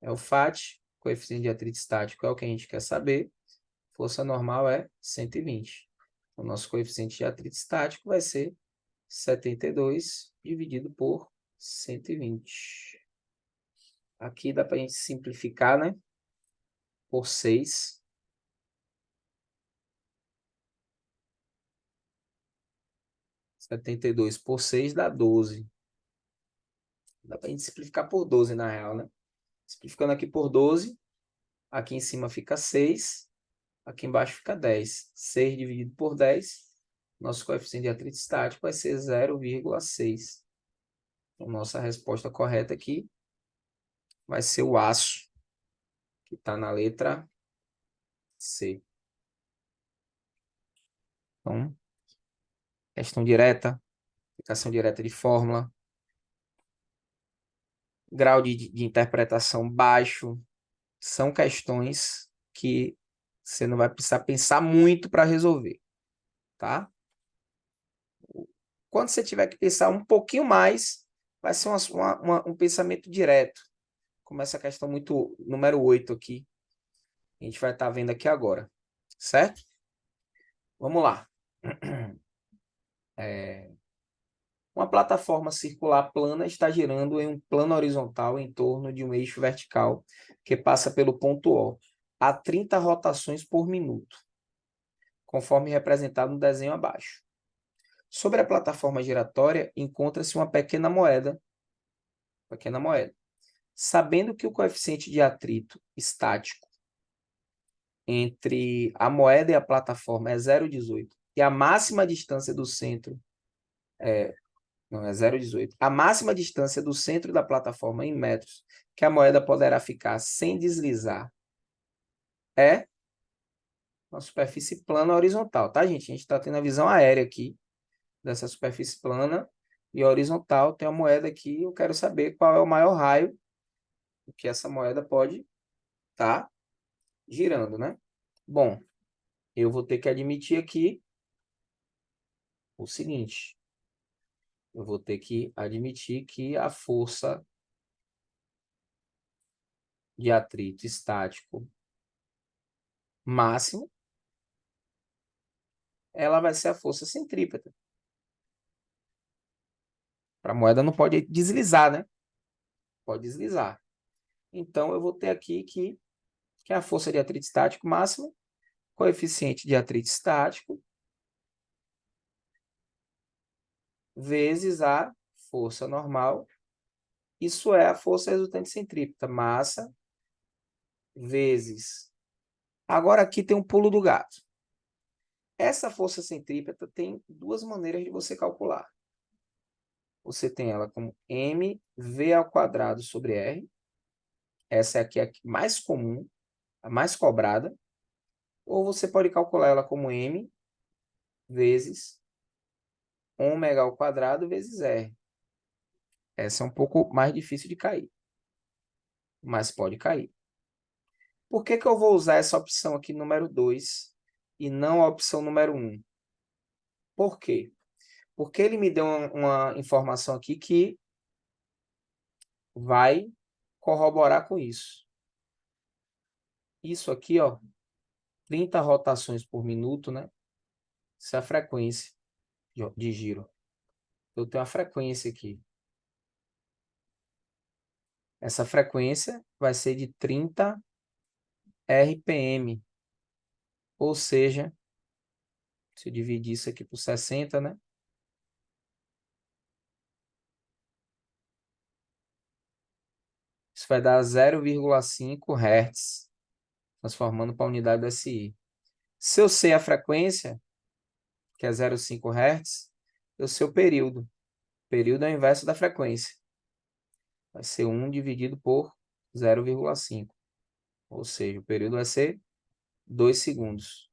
o FAT, coeficiente de atrito estático é o que a gente quer saber. Força normal é 120. O nosso coeficiente de atrito estático vai ser 72 dividido por 120. Aqui dá para a gente simplificar, né? Por 6. 72 por 6 dá 12. Dá para a gente simplificar por 12, na real, né? Simplificando aqui por 12, aqui em cima fica 6, aqui embaixo fica 10. 6 dividido por 10, nosso coeficiente de atrito estático vai ser 0,6. Então, nossa resposta correta aqui vai ser o aço, que está na letra C. Então, questão direta, aplicação direta de fórmula, grau de interpretação baixo, são questões que você não vai precisar pensar muito para resolver, tá? Quando você tiver que pensar um pouquinho mais, vai ser um pensamento direto, como essa questão muito número 8 aqui, a gente vai estar vendo aqui agora, certo? Vamos lá. Uma plataforma circular plana está girando em um plano horizontal em torno de um eixo vertical que passa pelo ponto O a 30 rotações por minuto, conforme representado no desenho abaixo. Sobre a plataforma giratória encontra-se uma pequena moeda. Sabendo que o coeficiente de atrito estático entre a moeda e a plataforma é 0,18 e a máxima distância do centro é 0,18. A máxima distância do centro da plataforma em metros que a moeda poderá ficar sem deslizar é uma superfície plana horizontal, tá, gente? A gente está tendo a visão aérea aqui dessa superfície plana e horizontal. Tem uma moeda aqui, eu quero saber qual é o maior raio que essa moeda pode estar girando, né? Bom, eu vou ter que admitir aqui o seguinte. Eu vou ter que admitir que a força de atrito estático máximo, ela vai ser a força centrípeta. A moeda não pode deslizar, né? Pode deslizar. Então, eu vou ter aqui que a força de atrito estático máximo, coeficiente de atrito estático, vezes a força normal. Isso é a força resultante centrípeta. Massa vezes. Agora aqui tem um pulo do gato. Essa força centrípeta tem duas maneiras de você calcular. Você tem ela como mv ao quadrado sobre r. Essa é aqui a mais comum, a mais cobrada. Ou você pode calcular ela como m vezes ômega ao quadrado vezes r. Essa é um pouco mais difícil de cair, mas pode cair. Por que eu vou usar essa opção aqui número 2 e não a opção número 1? Por quê? Porque ele me deu uma informação aqui que vai corroborar com isso. Isso aqui, ó, 30 rotações por minuto, né? Isso é a frequência de giro. Eu tenho a frequência aqui. Essa frequência vai ser de 30 RPM. Ou seja, se eu dividir isso aqui por 60, né? Isso vai dar 0,5 Hz, transformando para a unidade do SI. Se eu sei a frequência, que é 0,5 Hz, eu sei o período. O período é o inverso da frequência. Vai ser 1 dividido por 0,5. Ou seja, o período vai ser 2 segundos.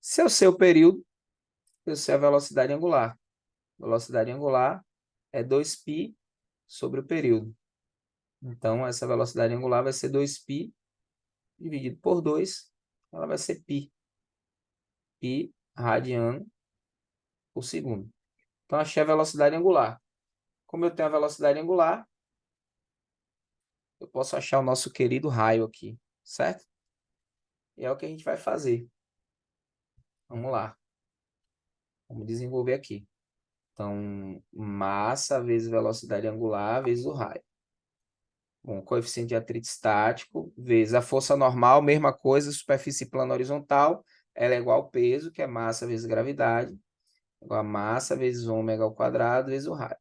Se eu sei o período, eu sei a velocidade angular. Velocidade angular é 2π sobre o período. Então, essa velocidade angular vai ser 2π dividido por 2, ela vai ser π. Π radiano por segundo. Então, achei a velocidade angular. Como eu tenho a velocidade angular, eu posso achar o nosso querido raio aqui, certo? E é o que a gente vai fazer. Vamos lá. Vamos desenvolver aqui. Então, massa vezes velocidade angular vezes o raio. Bom, coeficiente de atrito estático vezes a força normal, mesma coisa, superfície plana horizontal, ela é igual ao peso, que é massa vezes gravidade, igual a massa vezes ômega ao quadrado vezes o raio.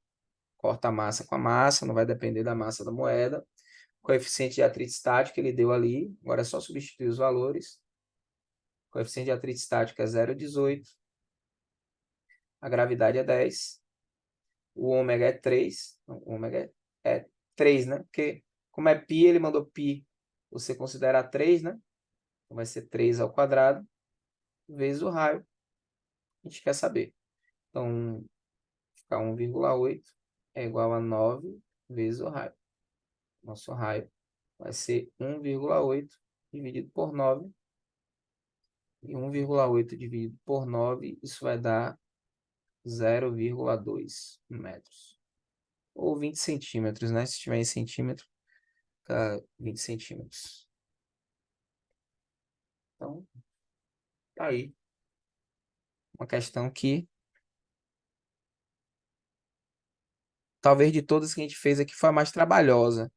Corta a massa com a massa, não vai depender da massa da moeda. Coeficiente de atrito estático ele deu ali, agora é só substituir os valores. Coeficiente de atrito estático é 0,18. A gravidade é 10. O ômega é 3. Não, o ômega é 3, né? Porque como é π, ele mandou π, você considera 3, né? Então vai ser 3 ao quadrado vezes o raio. A gente quer saber. Então, ficar 1,8 é igual a 9 vezes o raio. Nosso raio vai ser 1,8 dividido por 9. E 1,8 dividido por 9, isso vai dar 0,2 metros. Ou 20 centímetros, né? Se tiver em centímetro, fica 20 centímetros. Então, tá aí. Uma questão que, talvez de todas que a gente fez aqui, foi a mais trabalhosa.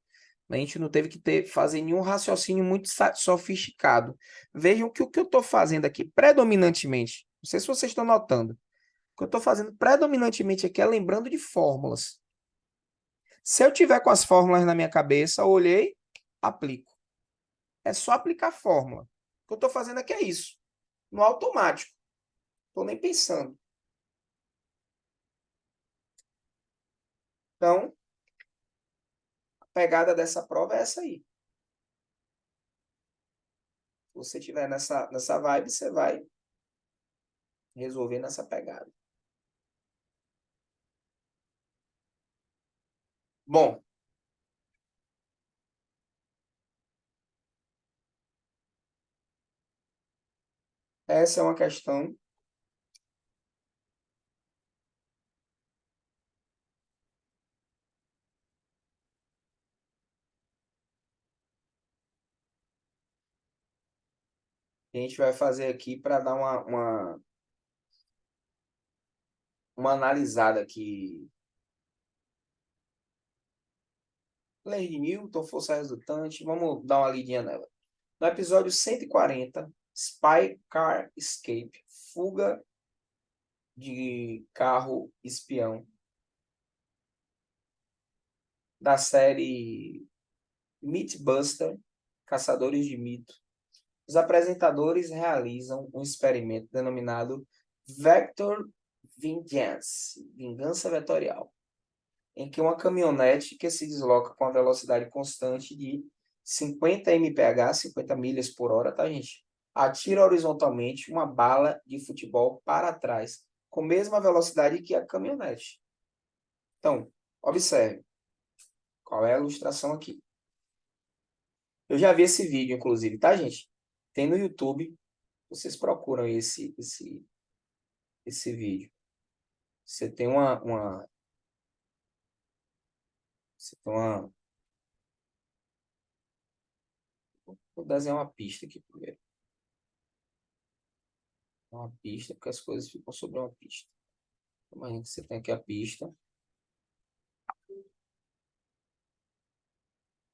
A gente não teve que fazer nenhum raciocínio muito sofisticado. Vejam que o que eu estou fazendo aqui, predominantemente, não sei se vocês estão notando, o que eu estou fazendo predominantemente aqui é lembrando de fórmulas. Se eu tiver com as fórmulas na minha cabeça, olhei, aplico. É só aplicar a fórmula. O que eu estou fazendo aqui é isso, no automático. Estou nem pensando. Então, a pegada dessa prova é essa aí. Se você estiver nessa vibe, você vai resolver nessa pegada. Bom, essa é uma questão que a gente vai fazer aqui para dar uma analisada aqui. Lei de Newton, força resultante, vamos dar uma lidinha nela. No episódio 140, Spy Car Escape, fuga de carro espião, da série Mythbuster, Caçadores de Mito, os apresentadores realizam um experimento denominado Vector Vengeance, Vingança Vetorial, em que uma caminhonete que se desloca com a velocidade constante de 50 mph, 50 milhas por hora, tá, gente? Atira horizontalmente uma bala de futebol para trás, com a mesma velocidade que a caminhonete. Então, observe qual é a ilustração aqui. Eu já vi esse vídeo, inclusive, tá, gente? Tem no YouTube. Vocês procuram esse vídeo. Você tem você tem uma, vou desenhar uma pista aqui primeiro. Uma pista, porque as coisas ficam sobre uma pista. Imagina que você tem aqui a pista.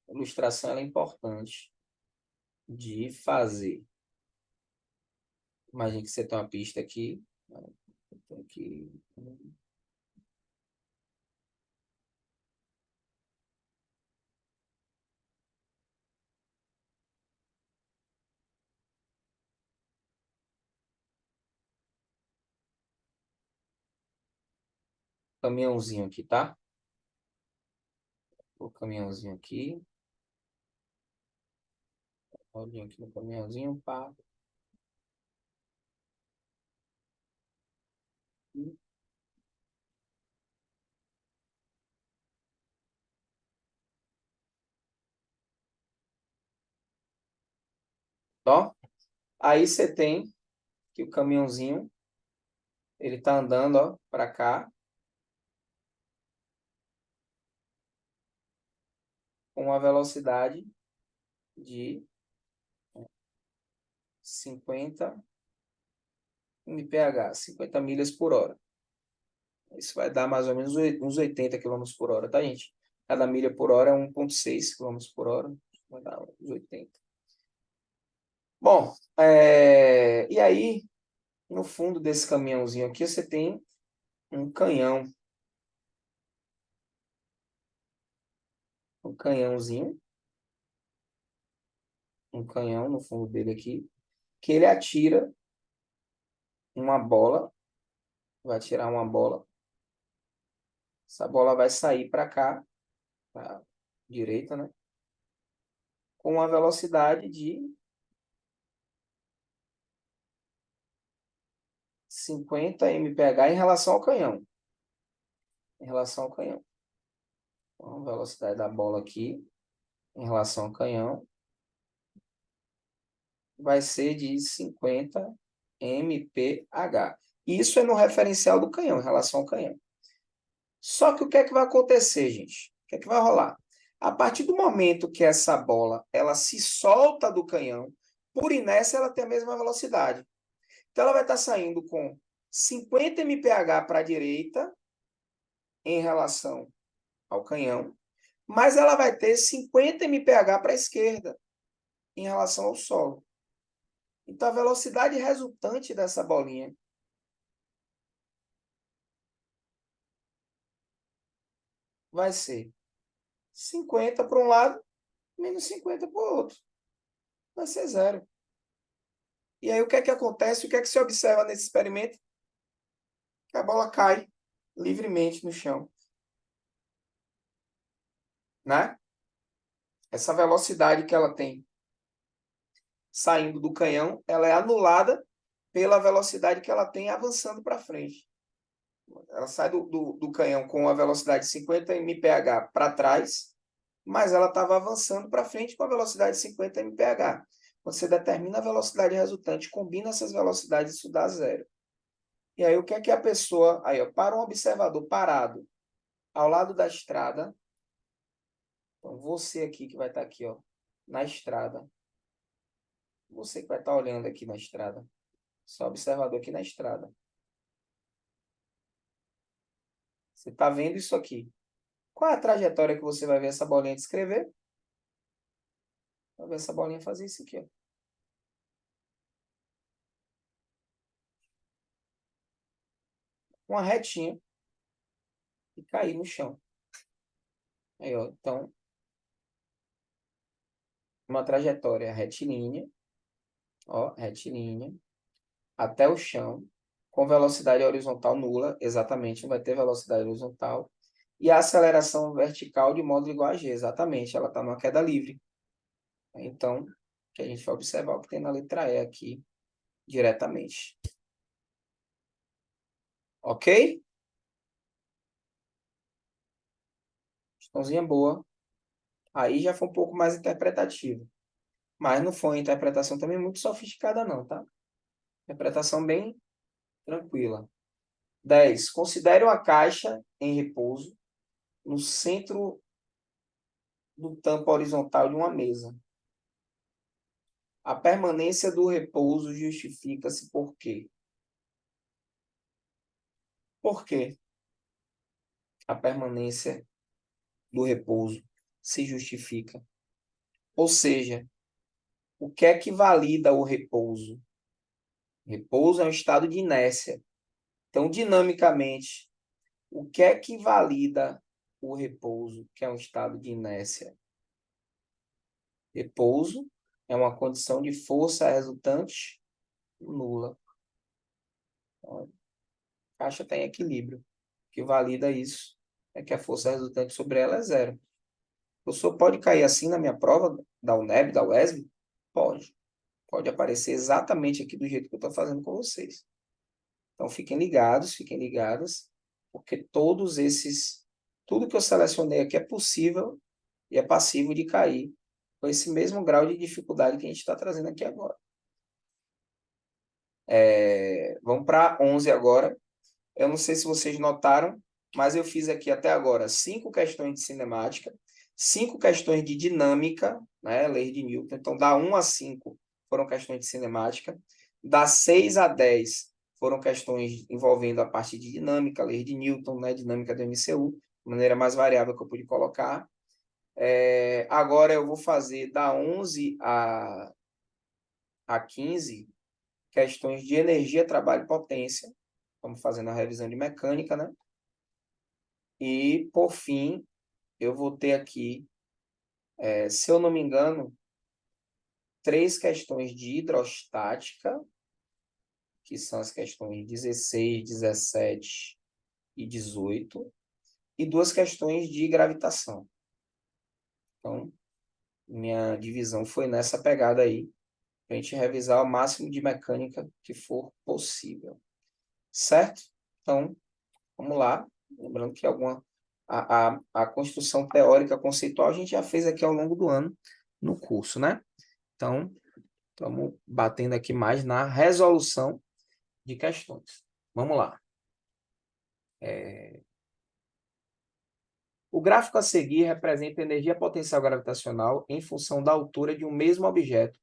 A ilustração ela é importante de fazer. Imagina que você tem uma pista aqui. Tem aqui um caminhãozinho aqui, tá? O caminhãozinho aqui. Olhinho aqui no caminhãozinho, pá. Ó, aí você tem que o caminhãozinho, ele tá andando, ó, para cá, com uma velocidade de 50 mph, 50 milhas por hora. Isso vai dar mais ou menos uns 80 quilômetros por hora, tá, gente? Cada milha por hora é 1,6 quilômetros por hora. Vai dar uns 80. Bom, e aí, no fundo desse caminhãozinho aqui, você tem um canhão. Um canhãozinho. Um canhão no fundo dele aqui. Que ele atira uma bola. Vai tirar uma bola. Essa bola vai sair para cá, para direita, né? Com uma velocidade de 50 mph em relação ao canhão. Em relação ao canhão. Então, a velocidade da bola aqui, em relação ao canhão, vai ser de 50 mph. Isso é no referencial do canhão, em relação ao canhão. Só que o que é que vai acontecer, gente? O que é que vai rolar? A partir do momento que essa bola ela se solta do canhão, por inércia ela tem a mesma velocidade. Então ela vai estar saindo com 50 mph para a direita em relação ao canhão, mas ela vai ter 50 mph para a esquerda em relação ao solo. Então a velocidade resultante dessa bolinha vai ser 50 para um lado, menos 50 para o outro. Vai ser zero. E aí o que é que acontece? O que é que se observa nesse experimento? Que a bola cai livremente no chão. Né? Essa velocidade que ela tem saindo do canhão, ela é anulada pela velocidade que ela tem avançando para frente. Ela sai do canhão com a velocidade de 50 mph para trás, mas ela estava avançando para frente com a velocidade de 50 mph. Você determina a velocidade resultante, combina essas velocidades, isso dá zero. E aí o que é que a pessoa... Aí, ó, para um observador parado ao lado da estrada, então você aqui que vai estar aqui, ó, na estrada, você que vai estar olhando aqui na estrada, só observador aqui na estrada. Você está vendo isso aqui. Qual é a trajetória que você vai ver essa bolinha descrever? Vai ver essa bolinha fazer isso aqui, ó. Uma retinha e cair no chão. Aí, ó, então, uma trajetória retilínea, ó, retilínea, até o chão, com velocidade horizontal nula, exatamente, não vai ter velocidade horizontal, e a aceleração vertical de modo igual a g, exatamente, ela está numa queda livre. Então, que a gente vai observar o que tem na letra E aqui, diretamente. Ok? Questãozinha boa. Aí já foi um pouco mais interpretativo. Mas não foi uma interpretação também muito sofisticada, não, tá? Interpretação bem tranquila. 10. Considere uma caixa em repouso no centro do tampo horizontal de uma mesa. A permanência do repouso justifica-se por quê? Por quê a permanência do repouso se justifica? Ou seja, o que é que valida o repouso? Repouso é um estado de inércia. Então, dinamicamente, o que é que valida o repouso, que é um estado de inércia? Repouso é uma condição de força resultante nula. Então, a caixa está em equilíbrio. O que valida isso é que a força resultante sobre ela é zero. O professor pode cair assim na minha prova da UNEB, da UESB? Pode. Pode aparecer exatamente aqui do jeito que eu estou fazendo com vocês. Então, fiquem ligadas, porque tudo que eu selecionei aqui é possível e é passível de cair com esse mesmo grau de dificuldade que a gente está trazendo aqui agora. Vamos para 11 agora. Eu não sei se vocês notaram, mas eu fiz aqui até agora 5 questões de cinemática, 5 questões de dinâmica, né, lei de Newton. Então, da 1 a 5 foram questões de cinemática, da 6 a 10 foram questões envolvendo a parte de dinâmica, lei de Newton, né, dinâmica do MCU, de maneira mais variável que eu pude colocar. Agora eu vou fazer da 11 a 15 questões de energia, trabalho e potência. Estamos fazendo a revisão de mecânica, né? E, por fim, eu vou ter aqui, se eu não me engano, 3 questões de hidrostática, que são as questões 16, 17 e 18, e 2 questões de gravitação. Então, minha divisão foi nessa pegada aí, para a gente revisar o máximo de mecânica que for possível. Certo? Então, vamos lá. Lembrando que a construção teórica conceitual a gente já fez aqui ao longo do ano no curso, né? Então, estamos batendo aqui mais na resolução de questões. Vamos lá. O gráfico a seguir representa a energia potencial gravitacional em função da altura de um mesmo objeto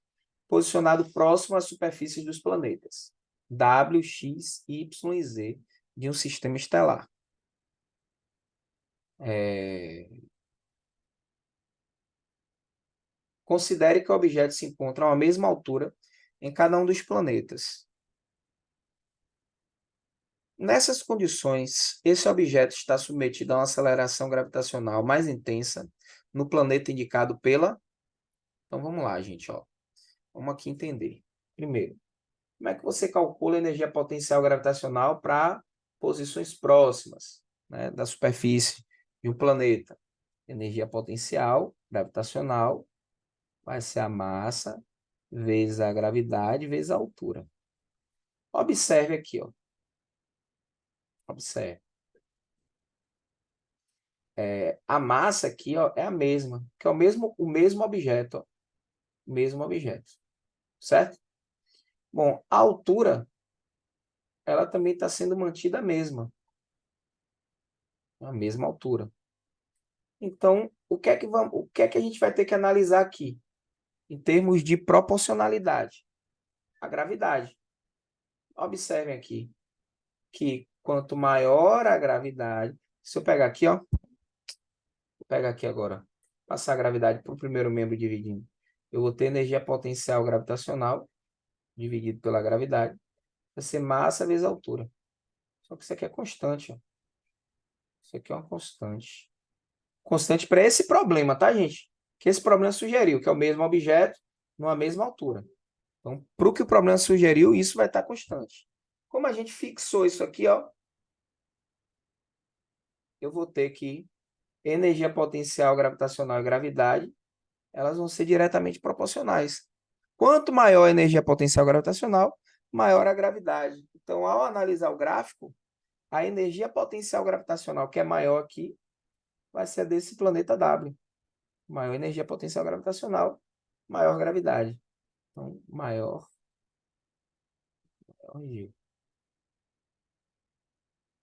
posicionado próximo às superfícies dos planetas, W, X, Y e Z, de um sistema estelar. Considere que o objeto se encontra a mesma altura em cada um dos planetas. Nessas condições, esse objeto está submetido a uma aceleração gravitacional mais intensa no planeta indicado pela... Então, vamos lá, gente. Ó. Vamos aqui entender. Primeiro, como é que você calcula a energia potencial gravitacional para posições próximas, né, da superfície de um planeta? Energia potencial gravitacional vai ser a massa vezes a gravidade vezes a altura. Observe aqui, ó. Observe. A massa aqui, ó, é a mesma, que é o mesmo objeto, ó. Mesmo objeto. Certo? Bom, a altura, ela também está sendo mantida a mesma. A mesma altura. Então, o que é que a gente vai ter que analisar aqui? Em termos de proporcionalidade. A gravidade. Observem aqui que quanto maior a gravidade, se eu pegar aqui, ó, vou pegar aqui agora, passar a gravidade para o primeiro membro dividindo, eu vou ter energia potencial gravitacional dividido pela gravidade, vai ser massa vezes altura. Só que isso aqui é constante, ó. Isso aqui é uma constante. Constante para esse problema, tá, gente? Que esse problema sugeriu, que é o mesmo objeto numa mesma altura. Então, para o que o problema sugeriu, isso vai estar constante. Como a gente fixou isso aqui, ó, eu vou ter que energia potencial gravitacional e gravidade, elas vão ser diretamente proporcionais. Quanto maior a energia potencial gravitacional, maior a gravidade. Então, ao analisar o gráfico, a energia potencial gravitacional, que é maior aqui, vai ser desse planeta W. Maior energia potencial gravitacional, maior gravidade. Então, maior G.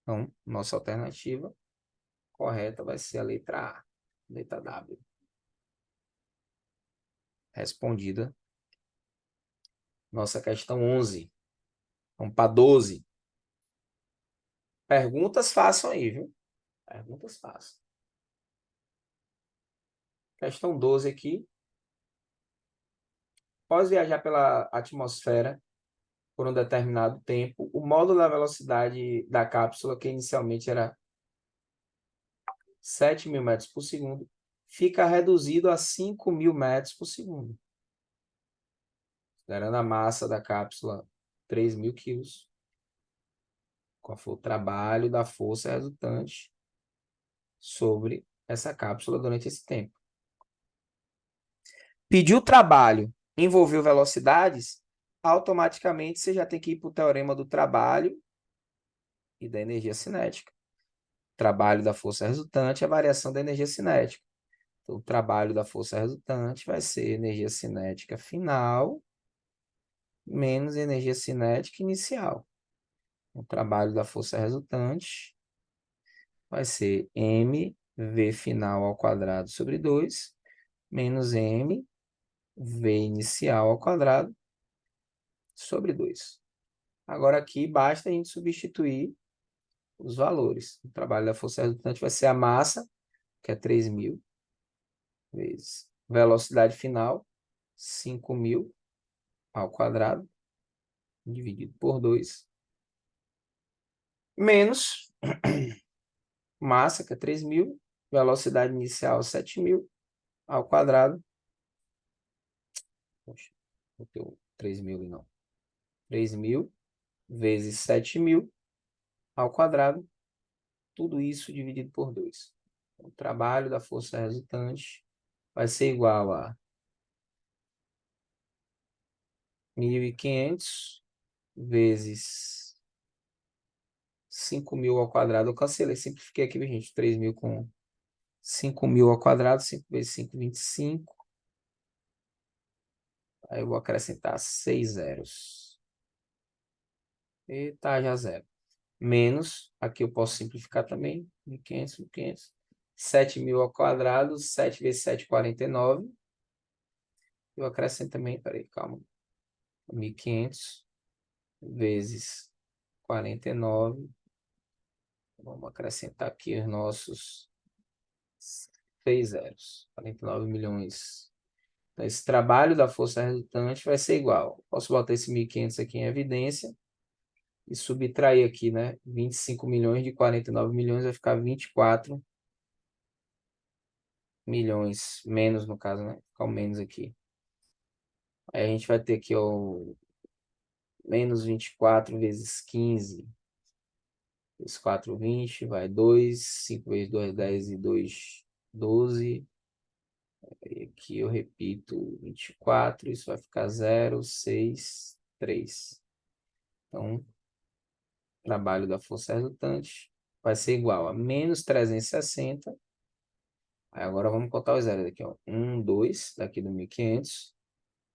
Então, nossa alternativa correta vai ser a letra A, letra W. Respondida nossa questão 11. Vamos para 12. Perguntas façam aí, viu? Perguntas façam. Questão 12 aqui. Após viajar pela atmosfera por um determinado tempo, o módulo da velocidade da cápsula, que inicialmente era 7.000 metros por segundo, fica reduzido a 5.000 metros por segundo. Considerando a massa da cápsula 3.000 quilos. Qual foi o trabalho da força resultante sobre essa cápsula durante esse tempo? Pediu trabalho, envolveu velocidades, automaticamente você já tem que ir para o teorema do trabalho e da energia cinética. Trabalho da força resultante é a variação da energia cinética. Então, o trabalho da força resultante vai ser energia cinética final menos energia cinética inicial. O trabalho da força resultante vai ser mv final ao quadrado sobre 2 menos mv inicial ao quadrado sobre 2. Agora aqui basta a gente substituir os valores. O trabalho da força resultante vai ser a massa, que é 3.000, vezes velocidade final, 5.000 ao quadrado, dividido por 2, menos massa, que é 3.000, velocidade inicial, 7.000 ao quadrado. Poxa, botei 3.000 e não. 3.000 vezes 7.000 ao quadrado, tudo isso dividido por 2. O trabalho da força resultante vai ser igual a 1.500 vezes 5.000 ao quadrado. Eu cancelei, simplifiquei aqui, gente. 3.000 com 5.000 ao quadrado, 5 vezes 5, 25. Aí eu vou acrescentar 6 zeros. E tá, já zero. Menos, aqui eu posso simplificar também. 1.500, 1.500. 7.000 ao quadrado, 7 vezes 7, 49. Eu acrescento também, peraí, calma. 1.500 vezes 49. Vamos acrescentar aqui os nossos 6 zeros. 49 milhões. Então, esse trabalho da força resultante vai ser igual. Posso botar esse 1.500 aqui em evidência e subtrair aqui, né? 25 milhões de 49 milhões vai ficar 24 milhões. Menos, no caso, né? Ficar o menos aqui. Aí a gente vai ter aqui o menos 24 vezes 15. Vezes 4, 20. Vai 2. 5 vezes 2, 10 e 2, 12. E aqui eu repito 24. Isso vai ficar 0, 6, 3. Então, o trabalho da força resultante vai ser igual a menos 360. Aí agora vamos contar os zeros aqui, ó. 1, 2, daqui do 1.500.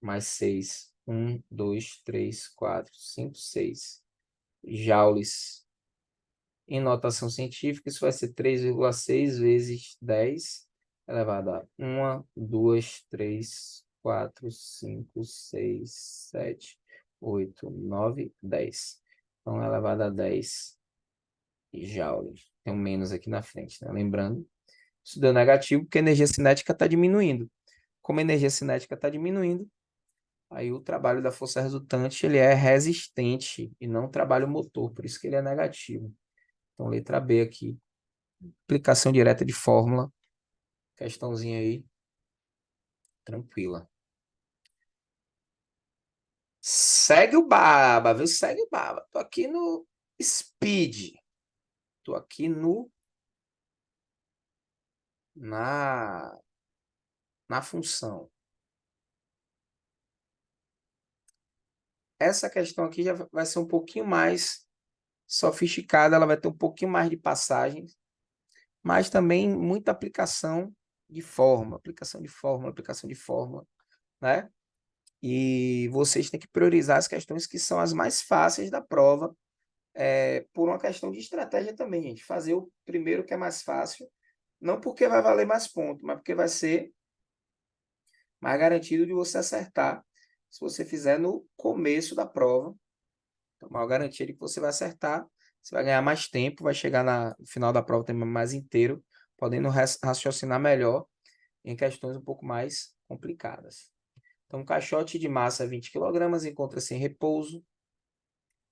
Mais 6. 1, 2, 3, 4, 5, 6 joules. Em notação científica, isso vai ser 3,6 vezes 10 elevado a 1, 2, 3, 4, 5, 6, 7, 8, 9, 10. Então, elevado a 10 joules. Tem um menos aqui na frente, né? Lembrando, isso deu negativo porque a energia cinética está diminuindo. Como a energia cinética está diminuindo, aí o trabalho da força resultante ele é resistente e não trabalho motor, por isso que ele é negativo. Então, letra B aqui, aplicação direta de fórmula, questãozinha aí, tranquila. Segue o baba, viu? Segue o baba. Tô aqui no speed. Tô aqui na função. Essa questão aqui já vai ser um pouquinho mais sofisticada, ela vai ter um pouquinho mais de passagens, mas também muita aplicação de fórmula, aplicação de fórmula, né? E vocês têm que priorizar as questões que são as mais fáceis da prova, por uma questão de estratégia também, gente. Fazer o primeiro que é mais fácil, não porque vai valer mais ponto, mas porque vai ser mais garantido de você acertar se você fizer no começo da prova. Então, maior garantia de que você vai acertar, você vai ganhar mais tempo, vai chegar no final da prova também mais inteiro, podendo raciocinar melhor em questões um pouco mais complicadas. Então, um caixote de massa 20 kg encontra-se em repouso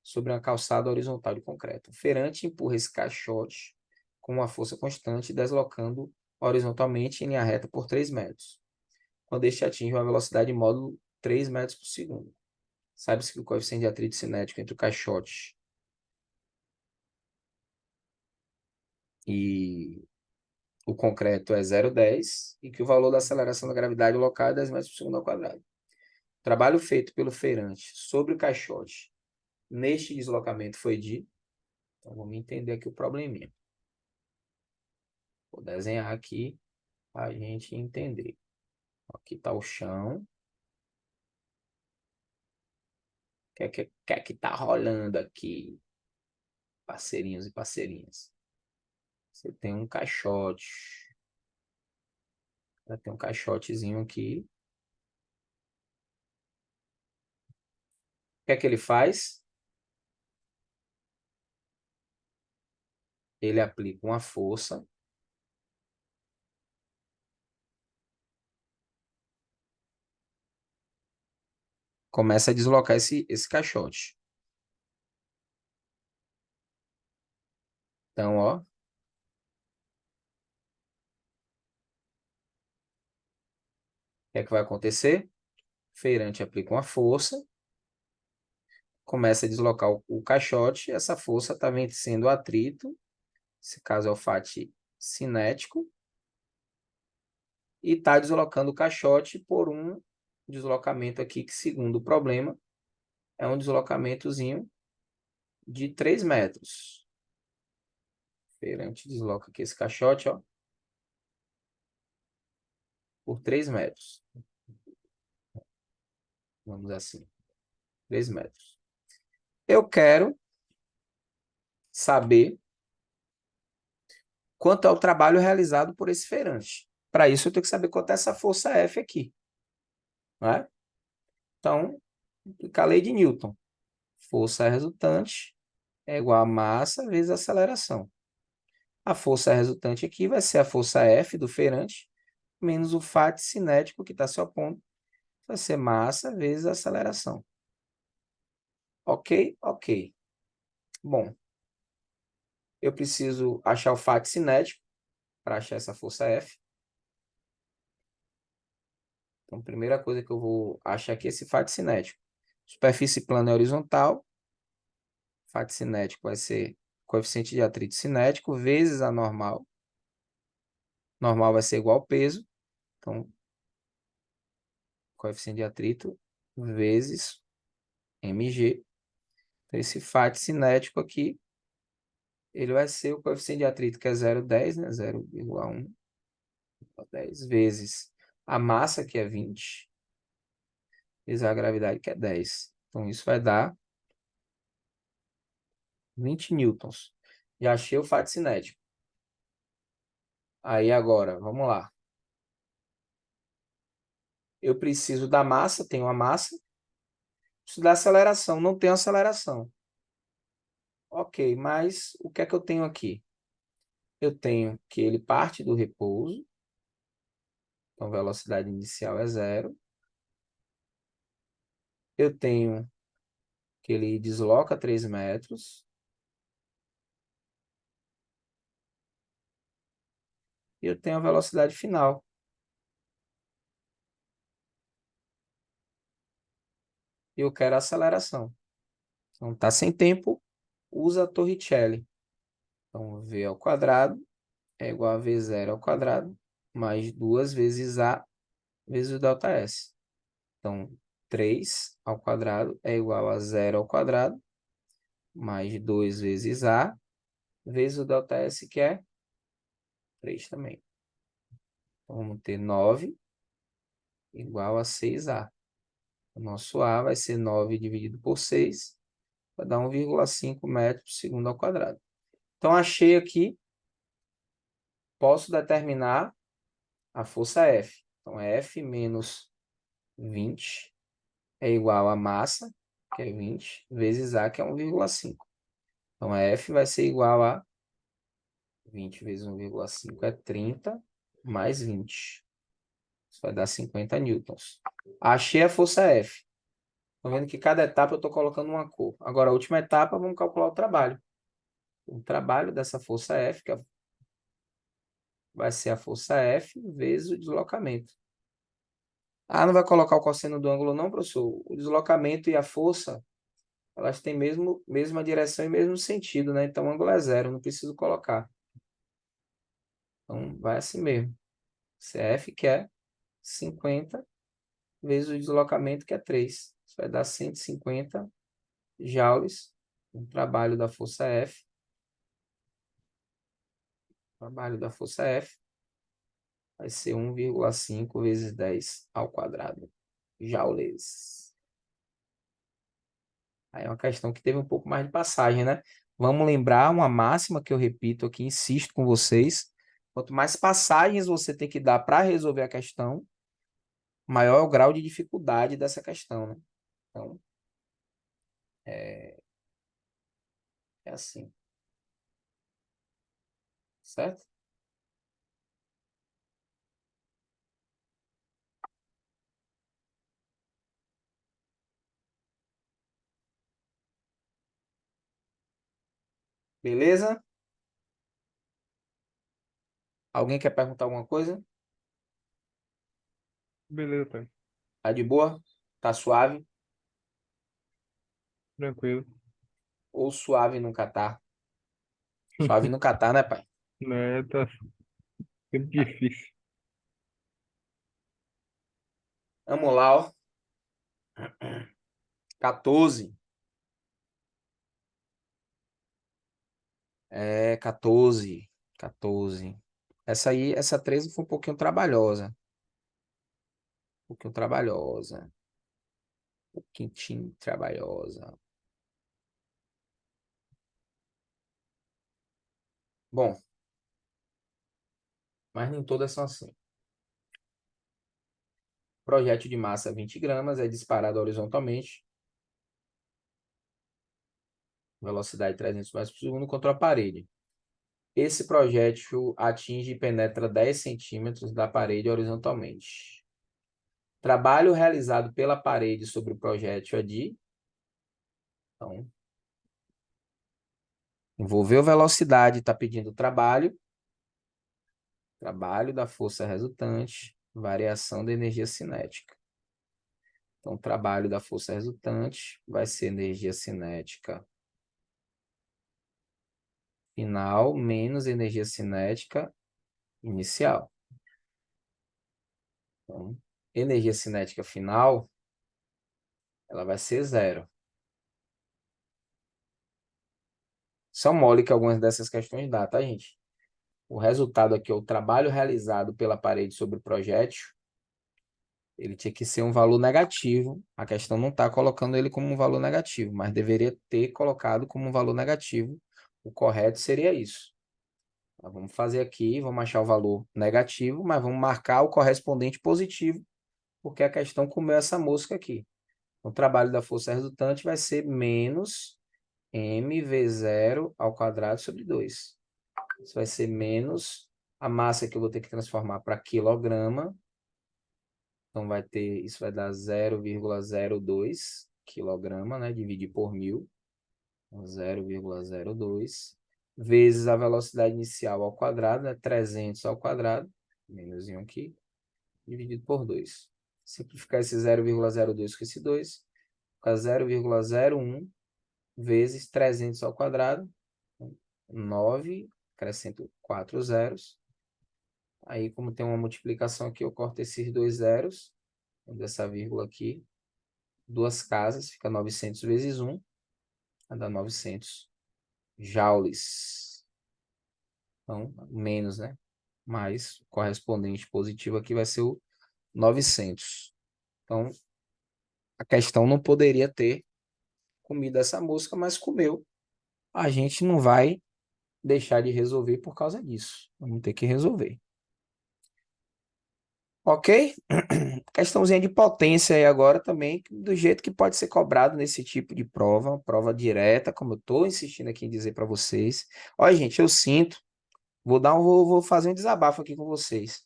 sobre uma calçada horizontal de concreto. O feirante empurra esse caixote com uma força constante, deslocando horizontalmente em linha reta por 3 metros, quando este atinge uma velocidade de módulo 3 metros por segundo. Sabe-se que o coeficiente de atrito cinético entre o caixote e o concreto é 0,10 e que o valor da aceleração da gravidade local é 10 metros por segundo ao quadrado. O trabalho feito pelo feirante sobre o caixote neste deslocamento foi de... Então, vamos entender aqui o probleminha. Vou desenhar aqui a gente entender. Aqui está o chão. O que é que tá rolando aqui, parceirinhos e parceirinhas? Você tem um caixote. Tem um caixotezinho aqui. O que é que ele faz? Ele aplica uma força. Começa a deslocar esse caixote. Então, ó. O que é que vai acontecer? O feirante aplica uma força. Começa a deslocar o caixote. Essa força está vencendo o atrito. Esse caso é o fat cinético. E está deslocando o caixote por um deslocamento aqui, que segundo o problema, é um deslocamentozinho de 3 metros. O feirante desloca aqui esse caixote, ó, por 3 metros. Vamos assim, 3 metros. Eu quero saber quanto é o trabalho realizado por esse feirante. Para isso, eu tenho que saber quanto é essa força F aqui. Não é? Então, aplicar a lei de Newton. Força resultante é igual a massa vezes a aceleração. A força resultante aqui vai ser a força F do feirante, menos o fat cinético que está se opondo, vai ser massa vezes a aceleração. Ok? Ok. Bom, eu preciso achar o fat cinético para achar essa força F. Então, a primeira coisa que eu vou achar aqui é esse fat cinético. Superfície plana é horizontal. Fat cinético vai ser coeficiente de atrito cinético vezes a normal. Normal vai ser igual ao peso. Então, coeficiente de atrito vezes mg. Então, esse fat cinético aqui, ele vai ser o coeficiente de atrito, que é 0,10, né? 0,1, 10 vezes a massa, que é 20, vezes a gravidade, que é 10. Então, isso vai dar 20 newtons. Já achei o fat cinético. Aí, agora, vamos lá. Eu preciso da massa, tenho uma massa. Preciso da aceleração, não tenho aceleração. Ok, mas o que é que eu tenho aqui? Eu tenho que ele parte do repouso. Então, velocidade inicial é 0. Eu tenho que ele desloca 3 metros. E eu tenho a velocidade final. E eu quero a aceleração. Então, está sem tempo, usa a Torricelli. Então, v ao quadrado é igual a v0 ao quadrado, mais 2 vezes a vezes o ΔS. Então, 3 ao quadrado é igual a 0 ao quadrado, mais 2 vezes a, vezes o ΔS, que é 3 também. Então, vamos ter 9 igual a 6A. O nosso A vai ser 9 dividido por 6, vai dar 1,5 metros por segundo ao quadrado. Então, achei aqui, posso determinar a força F. Então, F menos 20 é igual a massa, que é 20, vezes A, que é 1,5. Então, a F vai ser igual a 20 vezes 1,5 é 30, mais 20. Isso vai dar 50 newtons. Achei a força F. Estou vendo que cada etapa eu estou colocando uma cor. Agora, a última etapa, vamos calcular o trabalho. O trabalho dessa força F, que vai ser a força F vezes o deslocamento. Ah, não vai colocar o cosseno do ângulo não, professor? O deslocamento e a força, elas têm mesma direção e mesmo sentido, né? Então, o ângulo é 0, não preciso colocar. Então, vai assim mesmo. CF, que é 50, vezes o deslocamento, que é 3. Isso vai dar 150 joules. O trabalho da força F. Trabalho da força F vai ser 1,5 vezes 10 ao quadrado. Joules. Aí é uma questão que teve um pouco mais de passagem, né? Vamos lembrar uma máxima que eu repito aqui, insisto com vocês. Quanto mais passagens você tem que dar para resolver a questão, maior é o grau de dificuldade dessa questão, né? Então, é assim, certo? Beleza? Alguém quer perguntar alguma coisa? Beleza, pai. Tá de boa? Tá suave? Tranquilo. Ou suave no Catar? Suave no Catar, né, pai? Né, tá sempre difícil. Vamos lá, ó. 14. 14. 14. Essa aí, essa 13 foi um pouquinho trabalhosa. Um pouquinho trabalhosa. Um pouquinho trabalhosa. Bom, mas nem todas são assim. Projétil de massa 20 gramas é disparado horizontalmente. Velocidade 300 metros por segundo contra a parede. Esse projétil atinge e penetra 10 centímetros da parede horizontalmente. Trabalho realizado pela parede sobre o projétil é de... Então, envolveu velocidade, está pedindo trabalho. Trabalho da força resultante, variação da energia cinética. Então, o trabalho da força resultante vai ser energia cinética final menos energia cinética inicial. Então, energia cinética final, ela vai ser zero. São mole que algumas dessas questões dá, tá, gente? O resultado aqui é o trabalho realizado pela parede sobre o projétil. Ele tinha que ser um valor negativo. A questão não está colocando ele como um valor negativo, mas deveria ter colocado como um valor negativo. O correto seria isso. Então, vamos fazer aqui, vamos achar o valor negativo, mas vamos marcar o correspondente positivo, porque a questão comeu essa mosca aqui. O trabalho da força resultante vai ser menos mv0 ao quadrado sobre 2. Isso vai ser menos a massa que eu vou ter que transformar para quilograma. Então, isso vai dar 0,02 quilograma, né? Dividir por 1.000. Então, 0,02 vezes a velocidade inicial ao quadrado, né? 300 ao quadrado, menos 1 aqui, dividido por 2. Simplificar esse 0,02 com esse 2, fica 0,01 vezes 300 ao quadrado, 9, acrescento 4 zeros. Aí, como tem uma multiplicação aqui, eu corto esses dois zeros, dessa vírgula aqui, duas casas, fica 900 vezes 1, vai dar 900 joules. Então, menos, né? Mais o correspondente positivo aqui vai ser o 900. Então, a questão não poderia ter comido essa mosca, mas comeu. A gente não vai deixar de resolver por causa disso. Vamos ter que resolver. Ok? Questãozinha de potência aí agora também, do jeito que pode ser cobrado nesse tipo de prova direta, como eu estou insistindo aqui em dizer para vocês. Olha, gente, eu sinto, vou fazer um desabafo aqui com vocês.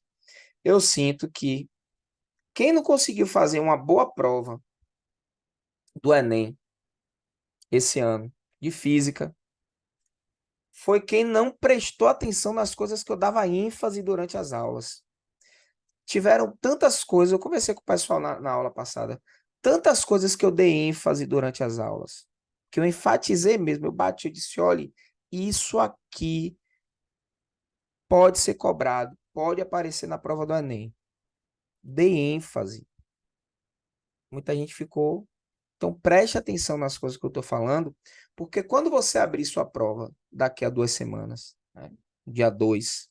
Eu sinto que quem não conseguiu fazer uma boa prova do Enem esse ano, de física, foi quem não prestou atenção nas coisas que eu dava ênfase durante as aulas. Tiveram tantas coisas, eu conversei com o pessoal na aula passada, tantas coisas que eu dei ênfase durante as aulas, que eu enfatizei mesmo, eu bati, eu disse, olha, isso aqui pode ser cobrado, pode aparecer na prova do Enem. Dei ênfase. Muita gente ficou. Então preste atenção nas coisas que eu estou falando, porque quando você abrir sua prova daqui a 2 semanas, né, dia 2,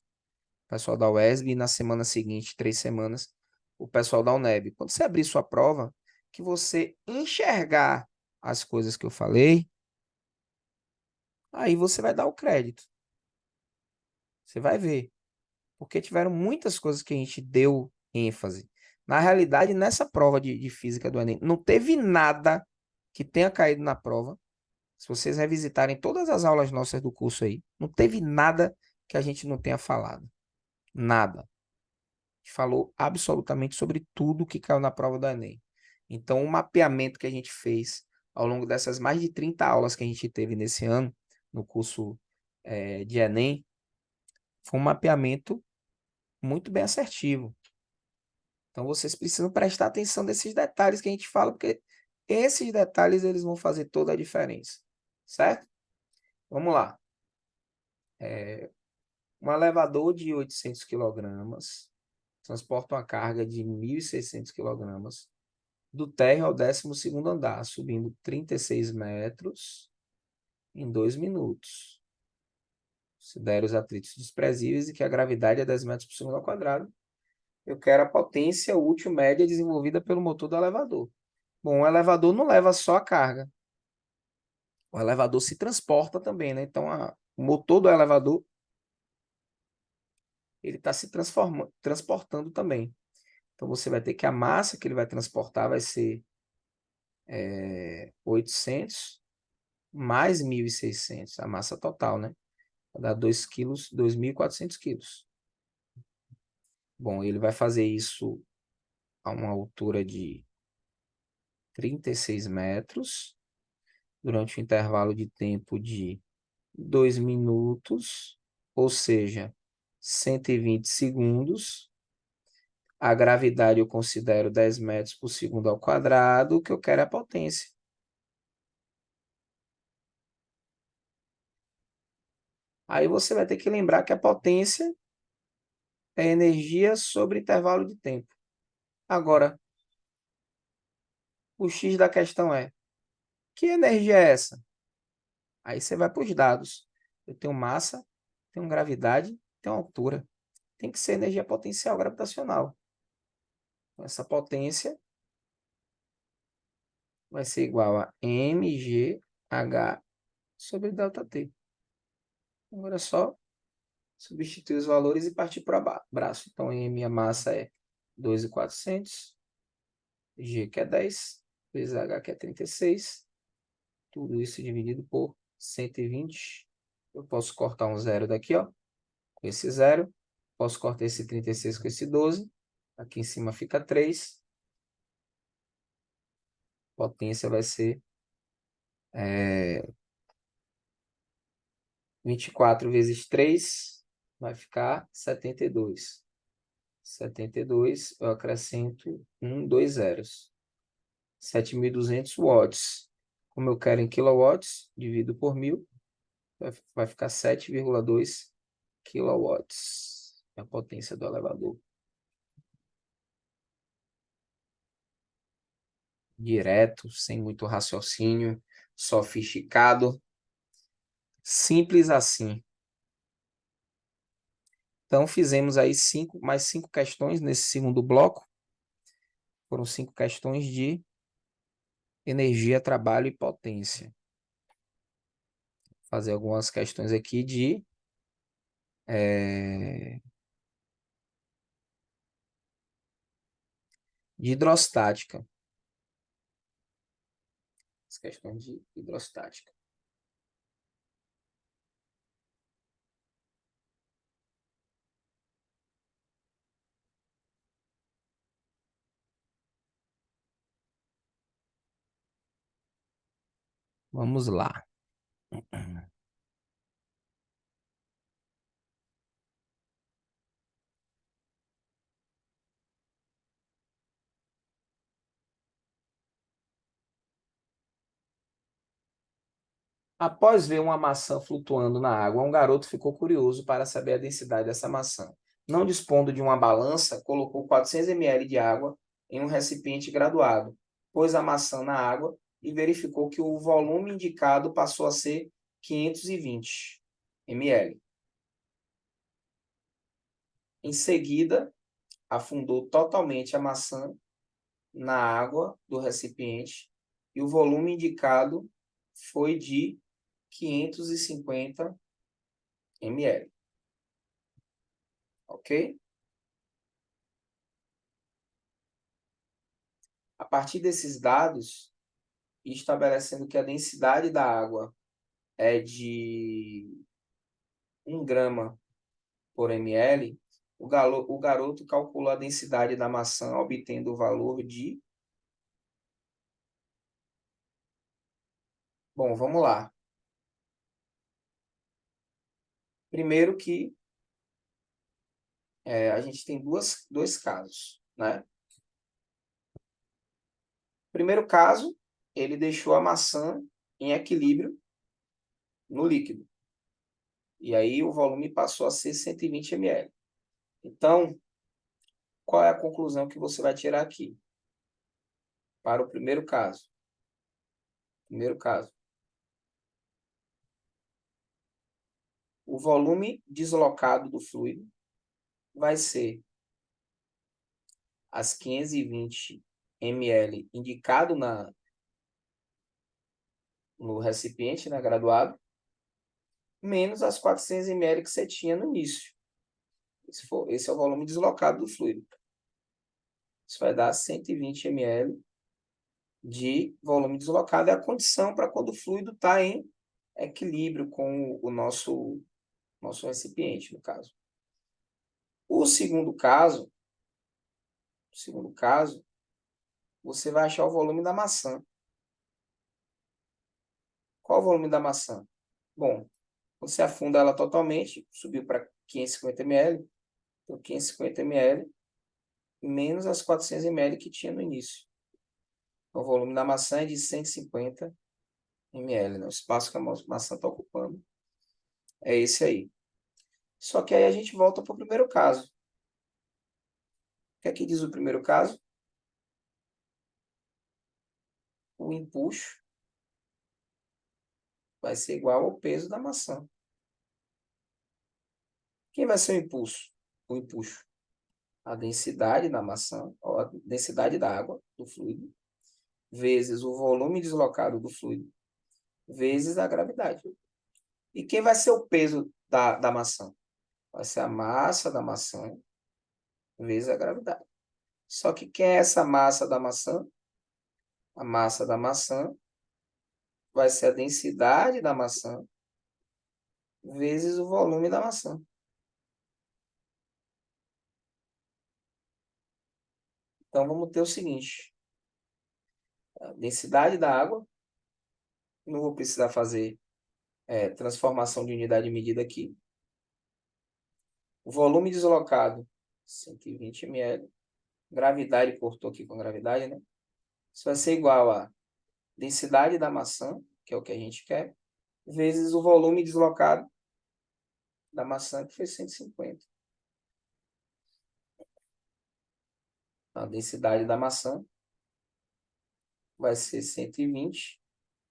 pessoal da UESB, e na semana seguinte, 3 semanas, o pessoal da UNEB. Quando você abrir sua prova, que você enxergar as coisas que eu falei, aí você vai dar o crédito. Você vai ver. Porque tiveram muitas coisas que a gente deu ênfase. Na realidade, nessa prova de física do Enem, não teve nada que tenha caído na prova. Se vocês revisitarem todas as aulas nossas do curso aí, não teve nada que a gente não tenha falado. Nada. A gente falou absolutamente sobre tudo que caiu na prova do Enem. Então, o mapeamento que a gente fez ao longo dessas mais de 30 aulas que a gente teve nesse ano, no curso de Enem, foi um mapeamento muito bem assertivo. Então, vocês precisam prestar atenção nesses detalhes que a gente fala, porque esses detalhes eles vão fazer toda a diferença. Certo? Vamos lá. Um elevador de 800 quilogramas transporta uma carga de 1.600 quilogramas do térreo ao 12º andar, subindo 36 metros em 2 minutos. Considere os atritos desprezíveis e que a gravidade é 10 metros por segundo ao quadrado. Eu quero a potência útil média desenvolvida pelo motor do elevador. Bom, o elevador não leva só a carga. O elevador se transporta também, né? Então, o motor do elevador ele está se transportando também. Então, você vai ter que a massa que ele vai transportar vai ser 800 mais 1.600, a massa total, né? Vai dar 2 quilos, 2.400 quilos. Bom, ele vai fazer isso a uma altura de 36 metros, durante um intervalo de tempo de 2 minutos, ou seja, 120 segundos. A gravidade eu considero 10 metros por segundo ao quadrado, o que eu quero é a potência. Aí você vai ter que lembrar que a potência é energia sobre intervalo de tempo. Agora, o X da questão é, que energia é essa? Aí você vai para os dados. Eu tenho massa, tenho gravidade, tenho altura. Tem que ser energia potencial gravitacional. Então, essa potência vai ser igual a mgh sobre ΔT. Agora é só substituir os valores e partir para o braço. Então, M, a massa é 2.400, G que é 10, vezes H que é 36. Tudo isso dividido por 120. Eu posso cortar um zero daqui, ó, com esse zero. Posso cortar esse 36 com esse 12. Aqui em cima fica 3. Potência vai ser 24 vezes 3, vai ficar 72. 72, eu acrescento 2 zeros. 7.200 watts. Como eu quero em kilowatts, divido por 1.000, vai ficar 7,2 kilowatts. É a potência do elevador. Direto, sem muito raciocínio, sofisticado. Simples assim. Então, fizemos aí mais 5 questões nesse segundo bloco. Foram 5 questões de energia, trabalho e potência. Vou fazer algumas questões aqui de hidrostática. As questões de hidrostática. Vamos lá. Após ver uma maçã flutuando na água, um garoto ficou curioso para saber a densidade dessa maçã. Não dispondo de uma balança, colocou 400 ml de água em um recipiente graduado, pôs a maçã na água e verificou que o volume indicado passou a ser 520 ml. Em seguida, afundou totalmente a maçã na água do recipiente e o volume indicado foi de 550 ml. Ok? A partir desses dados, e estabelecendo que a densidade da água é de 1 grama por ml, o garoto calculou a densidade da maçã, obtendo o valor de... Bom, vamos lá. Primeiro que a gente tem dois casos, né? Primeiro caso, ele deixou a maçã em equilíbrio no líquido. E aí o volume passou a ser 120 ml. Então, qual é a conclusão que você vai tirar aqui? Para o primeiro caso. Primeiro caso. O volume deslocado do fluido vai ser as 520 ml indicado no recipiente, né, graduado, menos as 400 ml que você tinha no início. Esse é o volume deslocado do fluido. Isso vai dar 120 ml de volume deslocado. É a condição para quando o fluido está em equilíbrio com o nosso recipiente, no caso. O segundo caso, você vai achar o volume da maçã. Qual o volume da maçã? Bom, você afunda ela totalmente, subiu para 550 ml, então 550 ml menos as 400 ml que tinha no início. Então, o volume da maçã é de 150 ml, né? O espaço que a maçã está ocupando é esse aí. Só que aí a gente volta para o primeiro caso. O que é que diz o primeiro caso? O empuxo vai ser igual ao peso da maçã. Quem vai ser o impulso? O empuxo. A densidade da maçã, ou a densidade da água, do fluido, vezes o volume deslocado do fluido, vezes a gravidade. E quem vai ser o peso da maçã? Vai ser a massa da maçã vezes a gravidade. Só que quem é essa massa da maçã? A massa da maçã vai ser a densidade da maçã vezes o volume da maçã. Então, vamos ter o seguinte. A densidade da água, não vou precisar fazer transformação de unidade de medida aqui. O volume deslocado, 120 ml. Gravidade, cortou aqui com gravidade, né? Isso vai ser igual a densidade da maçã, que é o que a gente quer, vezes o volume deslocado da maçã, que foi 150. A densidade da maçã vai ser 120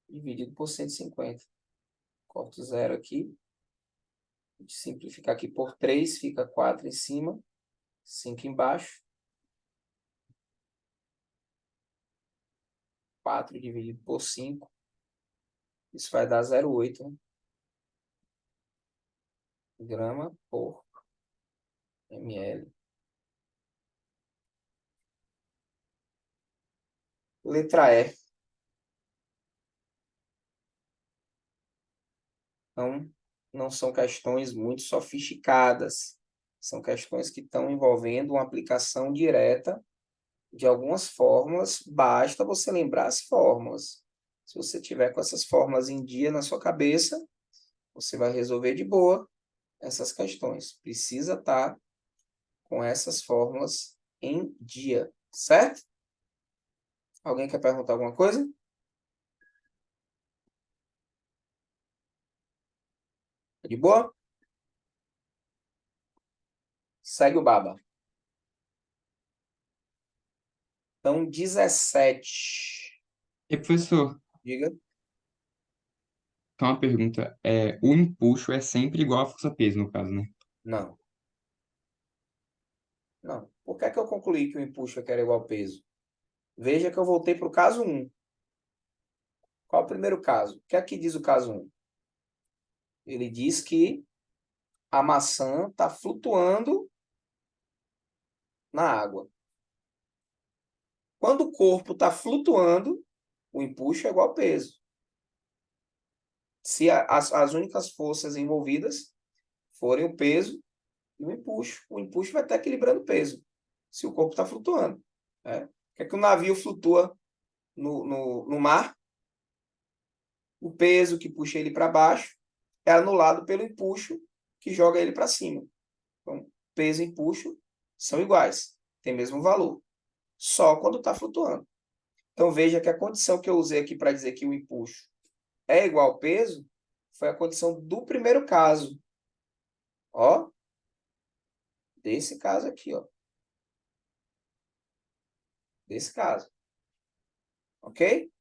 dividido por 150. Corto zero aqui. Simplificar aqui por 3, fica 4 em cima, 5 embaixo. 4 dividido por 5. Isso vai dar 0,8, né? Grama por ml. Letra E. Então, não são questões muito sofisticadas. São questões que estão envolvendo uma aplicação direta de algumas fórmulas. Basta você lembrar as fórmulas. Se você tiver com essas fórmulas em dia na sua cabeça, você vai resolver de boa essas questões. Precisa estar com essas fórmulas em dia, certo? Alguém quer perguntar alguma coisa? De boa? Segue o baba. Então, 17. E professor, Diga. então uma pergunta. O empuxo é sempre igual à força-peso, no caso, né? Não. Não. Por que é que eu concluí que o empuxo aqui era igual ao peso? Veja que eu voltei para o caso 1. Qual é o primeiro caso? O que é que diz o caso 1? Ele diz que a maçã está flutuando na água. Quando o corpo está flutuando, o empuxo é igual ao peso. Se as únicas forças envolvidas forem o peso e o empuxo vai estar equilibrando o peso, se o corpo está flutuando. Né? Por que é que o navio flutua no mar? O peso que puxa ele para baixo é anulado pelo empuxo que joga ele para cima. Então, peso e empuxo são iguais, têm o mesmo valor, só quando está flutuando. Então, veja que a condição que eu usei aqui para dizer que o empuxo é igual ao peso foi a condição do primeiro caso. Ó, desse caso aqui, ó. Desse caso. Ok?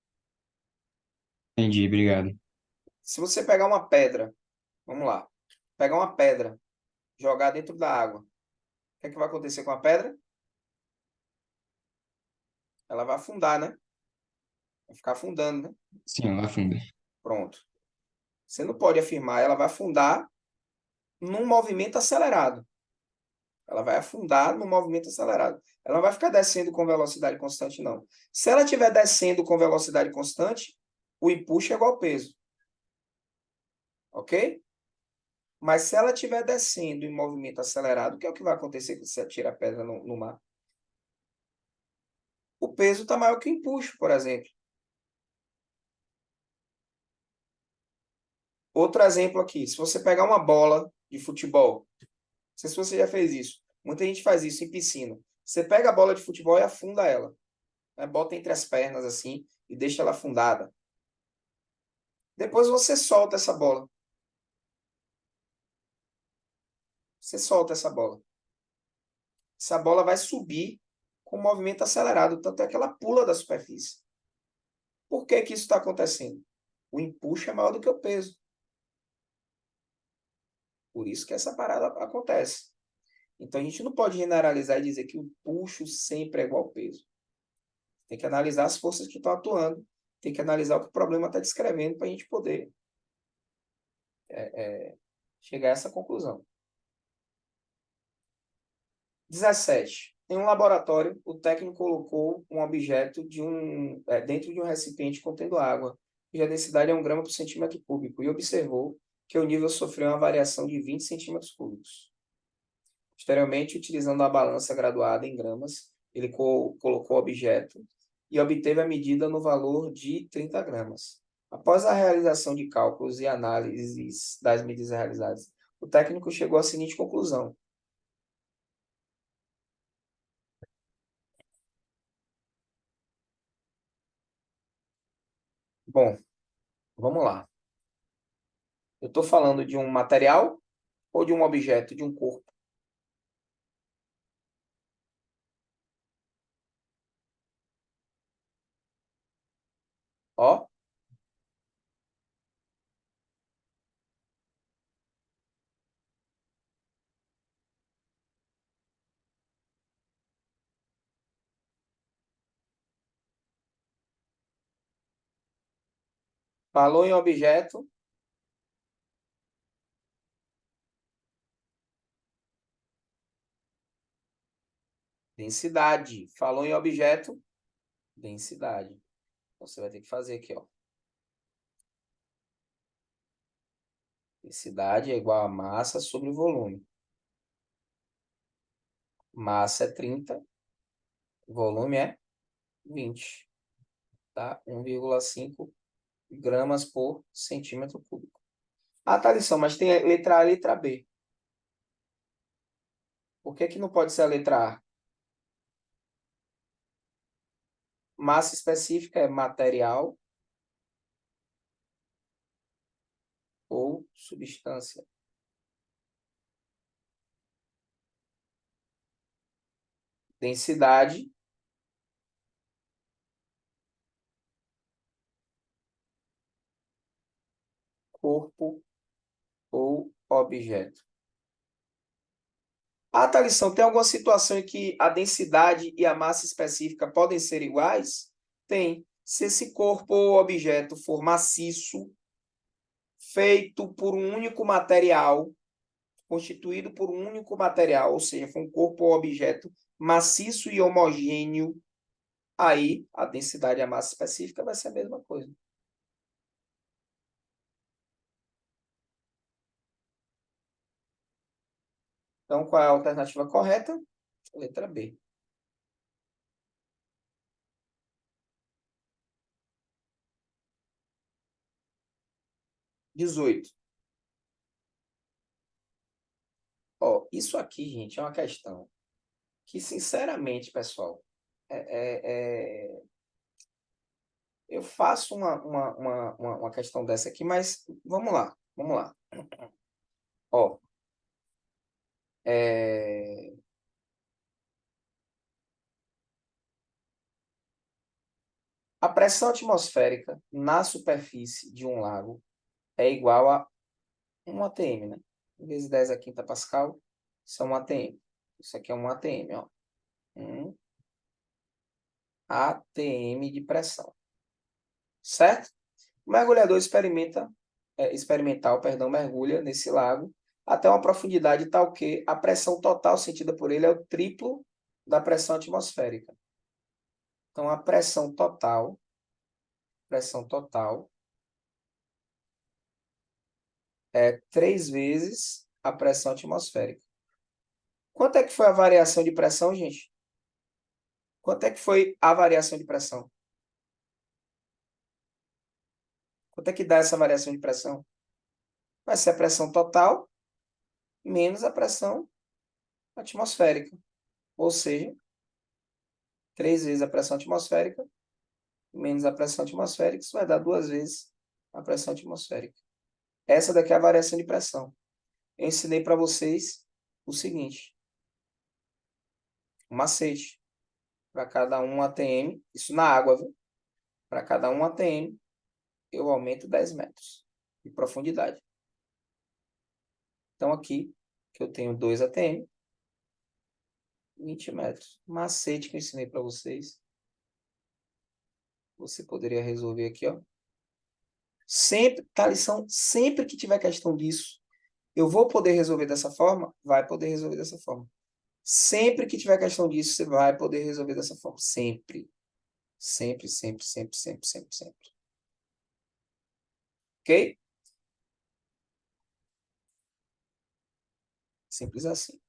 Entendi, obrigado. Se você pegar uma pedra, vamos lá, pegar uma pedra, jogar dentro da água, o que é que vai acontecer com a pedra? Ela vai afundar, né? Vai ficar afundando, né? Sim, ela afunda. Pronto. Você não pode afirmar, ela vai afundar num movimento acelerado. Ela vai afundar no movimento acelerado. Ela não vai ficar descendo com velocidade constante, não. Se ela estiver descendo com velocidade constante, o empuxo é igual ao peso. Ok? Mas se ela estiver descendo em movimento acelerado, o que é o que vai acontecer quando você atira a pedra no mar? O peso está maior que o empuxo, por exemplo. Outro exemplo aqui. Se você pegar uma bola de futebol, não sei se você já fez isso. Muita gente faz isso em piscina. Você pega a bola de futebol e afunda ela. Né? Bota entre as pernas assim e deixa ela afundada. Depois você solta essa bola. Você solta essa bola. Essa bola vai subir com movimento acelerado, tanto é que ela pula da superfície. Por que que isso está acontecendo? O empuxo é maior do que o peso. Por isso que essa parada acontece. Então a gente não pode generalizar e dizer que o empuxo sempre é igual ao peso. Tem que analisar as forças que estão atuando, tem que analisar o que o problema está descrevendo para a gente poder chegar a essa conclusão. 17. Em um laboratório, o técnico colocou um objeto dentro de um recipiente contendo água, cuja densidade é 1 grama por centímetro cúbico, e observou que o nível sofreu uma variação de 20 centímetros cúbicos. Posteriormente, utilizando a balança graduada em gramas, ele colocou o objeto e obteve a medida no valor de 30 gramas. Após a realização de cálculos e análises das medidas realizadas, o técnico chegou à seguinte conclusão: bom, vamos lá. Eu estou falando de um material ou de um objeto, de um corpo? Ó, falou em objeto, densidade. Falou em objeto, densidade. Então, você vai ter que fazer aqui, ó. Densidade é igual a massa sobre volume. Massa é 30, volume é 20, tá? 1,5 gramas por centímetro cúbico. Ah, tá, lição, mas tem a letra A e a letra B. Por que que não pode ser a letra A? Massa específica é material ou substância. Densidade corpo ou objeto. Ah, tá, lição. Tem alguma situação em que a densidade e a massa específica podem ser iguais? Tem. Se esse corpo ou objeto for maciço, feito por um único material, constituído por um único material, ou seja, for um corpo ou objeto maciço e homogêneo, aí a densidade e a massa específica vai ser a mesma coisa. Então, qual é a alternativa correta? Letra B. 18. Ó, isso aqui, gente, é uma questão que, sinceramente, pessoal, eu faço uma questão dessa aqui, mas vamos lá, vamos lá. Ó, a pressão atmosférica na superfície de um lago é igual a 1 atm, né? Vezes 10 a quinta Pascal, isso é 1 atm. Isso aqui é 1 atm, ó. 1 atm de pressão. Certo? O mergulhador experimental, mergulha nesse lago até uma profundidade tal que a pressão total sentida por ele é o triplo da pressão atmosférica. Então, a pressão total é 3 vezes a pressão atmosférica. Quanto é que foi a variação de pressão, gente? Quanto é que foi a variação de pressão? Quanto é que dá essa variação de pressão? Vai ser a pressão total menos a pressão atmosférica. Ou seja, 3 vezes a pressão atmosférica menos a pressão atmosférica, isso vai dar 2 vezes a pressão atmosférica. Essa daqui é a variação de pressão. Eu ensinei para vocês o seguinte: um macete. Para cada 1 atm, isso na água, viu? Para cada 1 atm, eu aumento 10 metros de profundidade. Então, aqui, que eu tenho 2 atm, 20 metros. Macete que eu ensinei para vocês. Você poderia resolver aqui, ó. Sempre, tá, lição, sempre que tiver questão disso, eu vou poder resolver dessa forma? Vai poder resolver dessa forma. Sempre que tiver questão disso, você vai poder resolver dessa forma. Sempre. Sempre, sempre, sempre, sempre, sempre, sempre. Ok? Simples assim.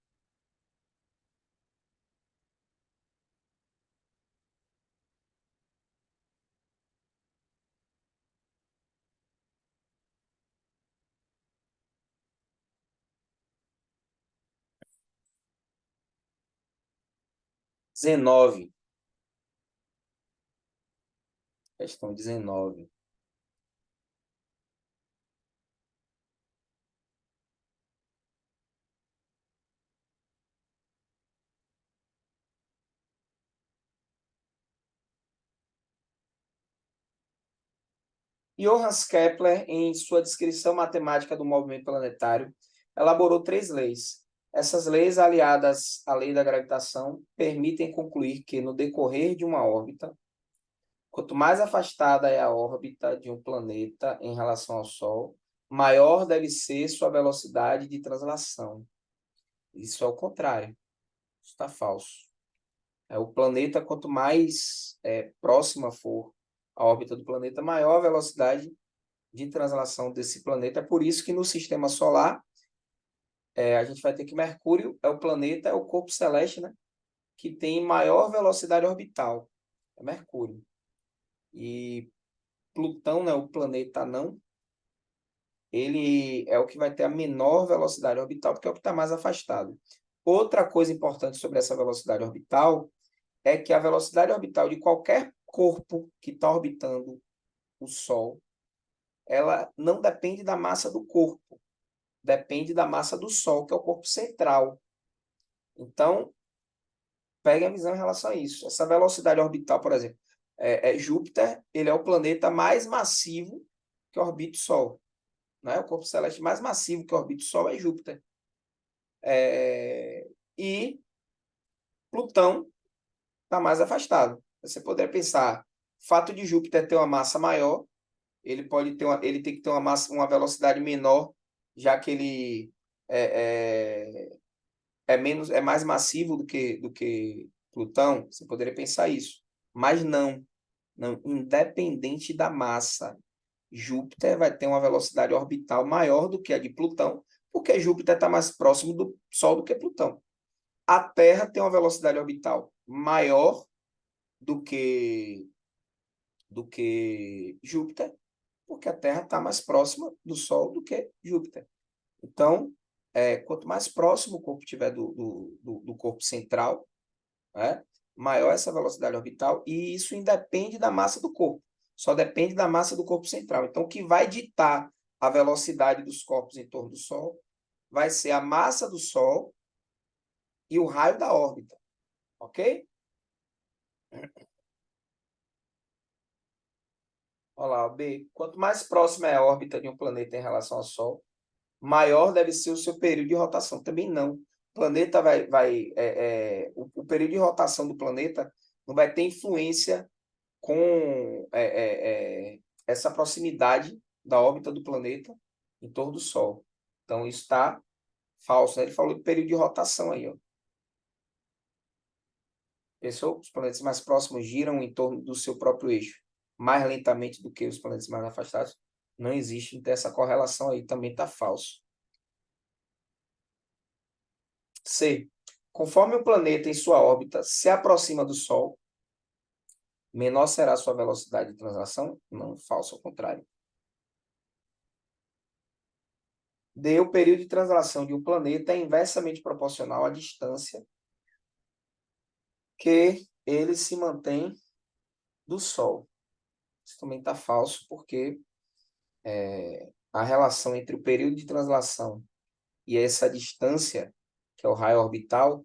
XIX. Questão 19. Johannes Kepler, em sua descrição matemática do movimento planetário, elaborou 3 leis. Essas leis, aliadas à lei da gravitação, permitem concluir que, no decorrer de uma órbita, quanto mais afastada é a órbita de um planeta em relação ao Sol, maior deve ser sua velocidade de translação. Isso é o contrário. Isso está falso. O planeta, quanto mais próxima for a órbita do planeta, maior a velocidade de translação desse planeta. É por isso que no sistema solar, a gente vai ter que Mercúrio é o planeta, é o corpo celeste, né, que tem maior velocidade orbital. É Mercúrio. E Plutão, né, o planeta não, ele é o que vai ter a menor velocidade orbital, porque é o que está mais afastado. Outra coisa importante sobre essa velocidade orbital é que a velocidade orbital de qualquer corpo que está orbitando o Sol, ela não depende da massa do corpo, depende da massa do Sol, que é o corpo central. Então, pegue a visão em relação a isso. Essa velocidade orbital, por exemplo, Júpiter, ele é o planeta mais massivo que orbita o Sol. Né? O corpo celeste mais massivo que orbita o Sol é Júpiter. e Plutão está mais afastado. Você poderia pensar, o fato de Júpiter ter uma massa maior, ele tem que ter uma massa, uma velocidade menor, já que ele é mais massivo do que Plutão. Você poderia pensar isso. Mas não, independente da massa, Júpiter vai ter uma velocidade orbital maior do que a de Plutão, porque Júpiter está mais próximo do Sol do que Plutão. A Terra tem uma velocidade orbital maior do que Júpiter, porque a Terra está mais próxima do Sol do que Júpiter. Então, quanto mais próximo o corpo tiver do corpo central, né, maior essa velocidade orbital, e isso independe da massa do corpo. Só depende da massa do corpo central. Então, o que vai ditar a velocidade dos corpos em torno do Sol vai ser a massa do Sol e o raio da órbita. Ok? Olha lá, B. Quanto mais próxima é a órbita de um planeta em relação ao Sol, maior deve ser o seu período de rotação. Também não. O planeta o período de rotação do planeta não vai ter influência com essa proximidade da órbita do planeta em torno do Sol. Então, isso está falso, né? Ele falou de período de rotação aí, ó. Pensou? Os planetas mais próximos giram em torno do seu próprio eixo mais lentamente do que os planetas mais afastados. Não existe, então essa correlação aí também está falso. C. Conforme o planeta em sua órbita se aproxima do Sol, menor será a sua velocidade de translação? Não, falso, ao contrário. D. O período de translação de um planeta é inversamente proporcional à distância que ele se mantém do Sol. Isso também está falso, porque a relação entre o período de translação e essa distância, que é o raio orbital,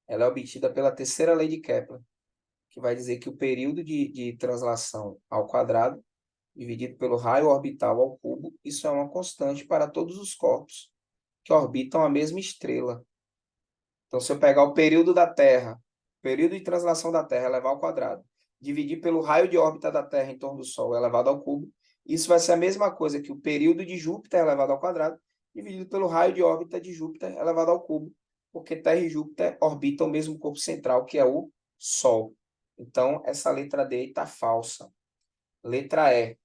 ela é obtida pela terceira lei de Kepler, que vai dizer que o período de translação ao quadrado, dividido pelo raio orbital ao cubo, isso é uma constante para todos os corpos que orbitam a mesma estrela. Então, se eu pegar o período da Terra, o período de translação da Terra elevado ao quadrado, dividir pelo raio de órbita da Terra em torno do Sol elevado ao cubo, isso vai ser a mesma coisa que o período de Júpiter elevado ao quadrado, dividido pelo raio de órbita de Júpiter elevado ao cubo, porque Terra e Júpiter orbitam o mesmo corpo central, que é o Sol. Então, essa letra D está falsa. Letra E.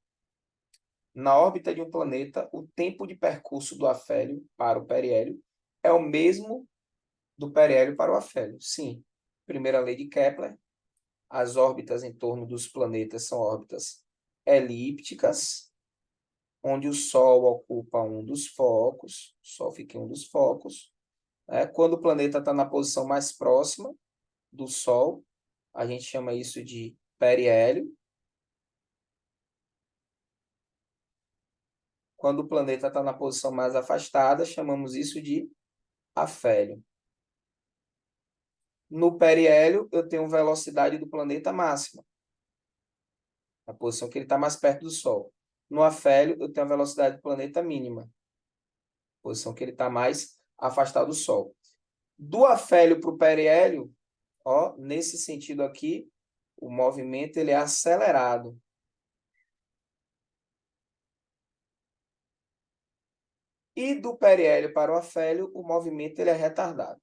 Na órbita de um planeta, o tempo de percurso do afélio para o periélio é o mesmo do periélio para o afélio. Sim. Primeira lei de Kepler. As órbitas em torno dos planetas são órbitas elípticas, onde o Sol ocupa um dos focos, o Sol fica em um dos focos. Quando o planeta está na posição mais próxima do Sol, a gente chama isso de periélio. Quando o planeta está na posição mais afastada, chamamos isso de afélio. No periélio, eu tenho velocidade do planeta máxima, a posição que ele está mais perto do Sol. No afélio, eu tenho a velocidade do planeta mínima, posição que ele está mais afastado do Sol. Do afélio para o periélio, ó, nesse sentido aqui, o movimento ele é acelerado. E do periélio para o afélio, o movimento ele é retardado.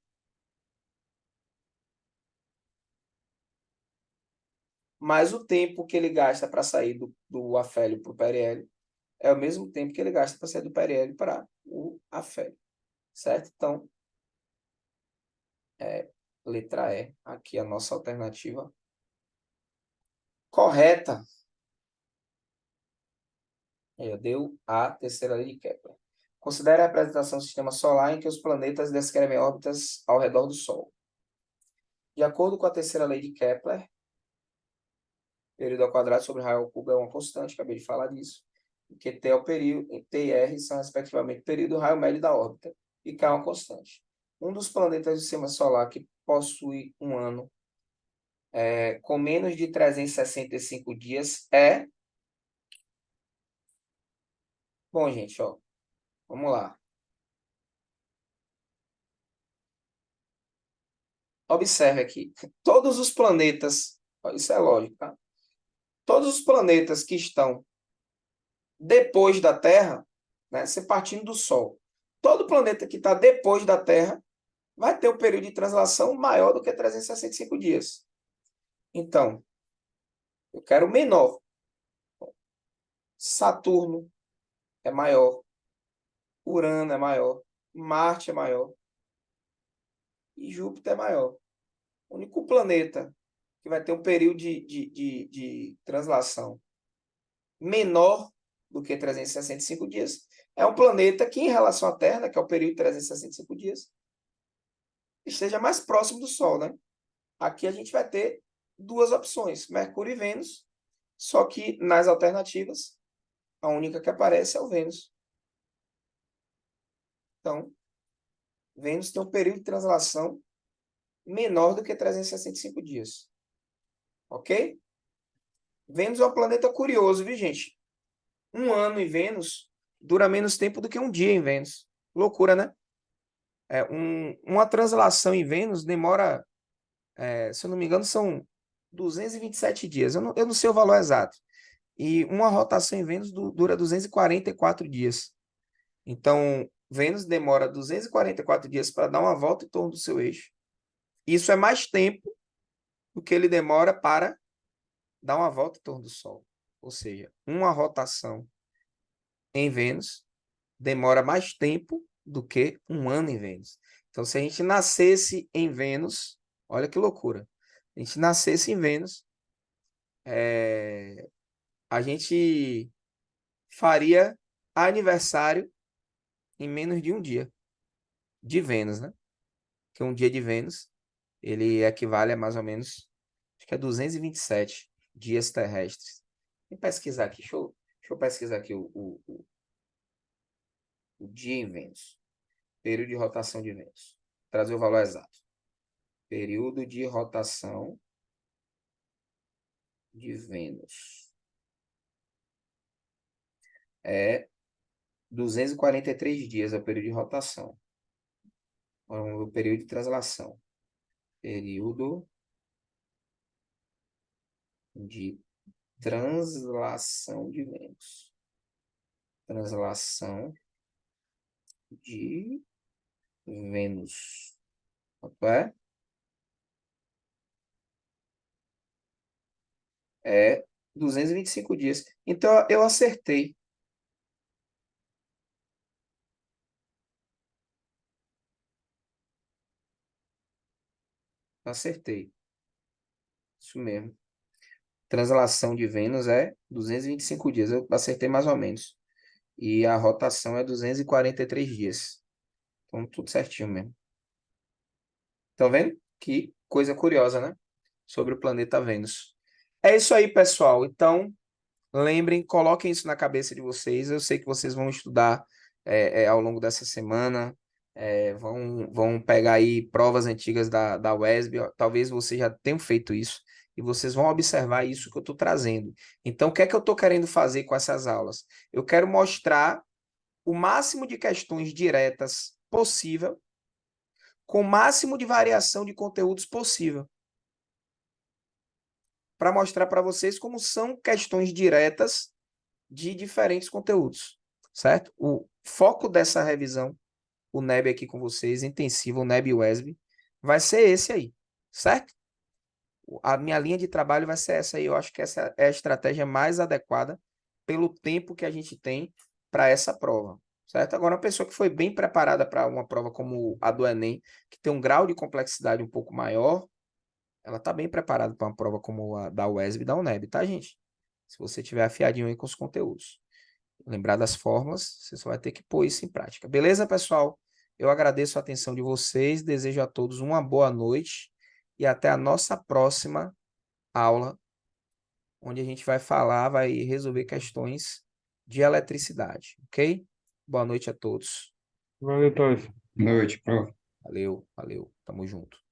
Mas o tempo que ele gasta para sair do afélio para o periélio é o mesmo tempo que ele gasta para sair do periélio para o afélio. Certo? Então, letra E, aqui a nossa alternativa correta. Deu a terceira lei de Kepler. Considere a representação do sistema solar em que os planetas descrevem órbitas ao redor do Sol. De acordo com a terceira lei de Kepler, período ao quadrado sobre raio ao cubo é uma constante, acabei de falar disso, porque T é o período, T e R são respectivamente o período e o raio médio da órbita, e K é uma constante. Um dos planetas do sistema solar que possui um ano com menos de 365 dias é... Bom, gente, ó, vamos lá. observe aqui, todos os planetas, isso é lógico, tá? Todos os planetas que estão depois da Terra, né, você partindo do Sol, todo planeta que está depois da Terra vai ter um período de translação maior do que 365 dias. Então, eu quero menor. Saturno é maior, Urano é maior, Marte é maior e Júpiter é maior. O único planeta que vai ter um período de translação menor do que 365 dias é um planeta que, em relação à Terra, que é o período de 365 dias, esteja mais próximo do Sol, né? Aqui a gente vai ter duas opções, Mercúrio e Vênus, só que nas alternativas, a única que aparece é o Vênus. Então, Vênus tem um período de translação menor do que 365 dias. Ok? Vênus é um planeta curioso, viu, gente? Um ano em Vênus dura menos tempo do que um dia em Vênus. Loucura, né? Uma translação em Vênus demora, se eu não me engano, são 227 dias. Eu não sei o valor exato. E uma rotação em Vênus dura 244 dias. Então, Vênus demora 244 dias para dar uma volta em torno do seu eixo. Isso é mais tempo do que ele demora para dar uma volta em torno do Sol. Ou seja, uma rotação em Vênus demora mais tempo do que um ano em Vênus. Então, se a gente nascesse em Vênus, olha que loucura. Se a gente nascesse em Vênus, a gente faria aniversário em menos de um dia de Vênus, né? Que um dia de Vênus, ele equivale a mais ou menos, acho que é 227 dias terrestres. Vou pesquisar aqui, deixa eu pesquisar aqui o dia em Vênus. Período de rotação de Vênus. Trazer o valor exato. Período de rotação de Vênus. É 243 dias é o período de rotação. O período de translação. Período de translação de Vênus. Translação de Vênus. Quanto é? É 225 dias. Então, eu acertei. Acertei. Isso mesmo. Translação de Vênus é 225 dias. Eu acertei mais ou menos. E a rotação é 243 dias. Então, tudo certinho mesmo. Estão vendo? Que coisa curiosa, né? Sobre o planeta Vênus. É isso aí, pessoal. Então, lembrem, coloquem isso na cabeça de vocês. Eu sei que vocês vão estudar ao longo dessa semana. Vão pegar aí provas antigas da UESB. Talvez vocês já tenham feito isso. E vocês vão observar isso que eu estou trazendo. Então, o que é que eu estou querendo fazer com essas aulas? Eu quero mostrar o máximo de questões diretas possível, com o máximo de variação de conteúdos possível, para mostrar para vocês como são questões diretas de diferentes conteúdos, certo? O foco dessa revisão, o NEB aqui com vocês, intensivo, o NEB UESB, vai ser esse aí, certo? A minha linha de trabalho vai ser essa aí. Eu acho que essa é a estratégia mais adequada pelo tempo que a gente tem para essa prova, certo? Agora, uma pessoa que foi bem preparada para uma prova como a do Enem, que tem um grau de complexidade um pouco maior, ela está bem preparada para uma prova como a da UESB e da UNEB, tá, gente? Se você tiver afiadinho aí com os conteúdos. Lembrar das fórmulas, você só vai ter que pôr isso em prática. Beleza, pessoal? Eu agradeço a atenção de vocês, desejo a todos uma boa noite e até a nossa próxima aula, onde a gente vai resolver questões de eletricidade, ok? Boa noite a todos. Valeu, Thales. Boa noite, prof. Valeu, valeu. Tamo junto.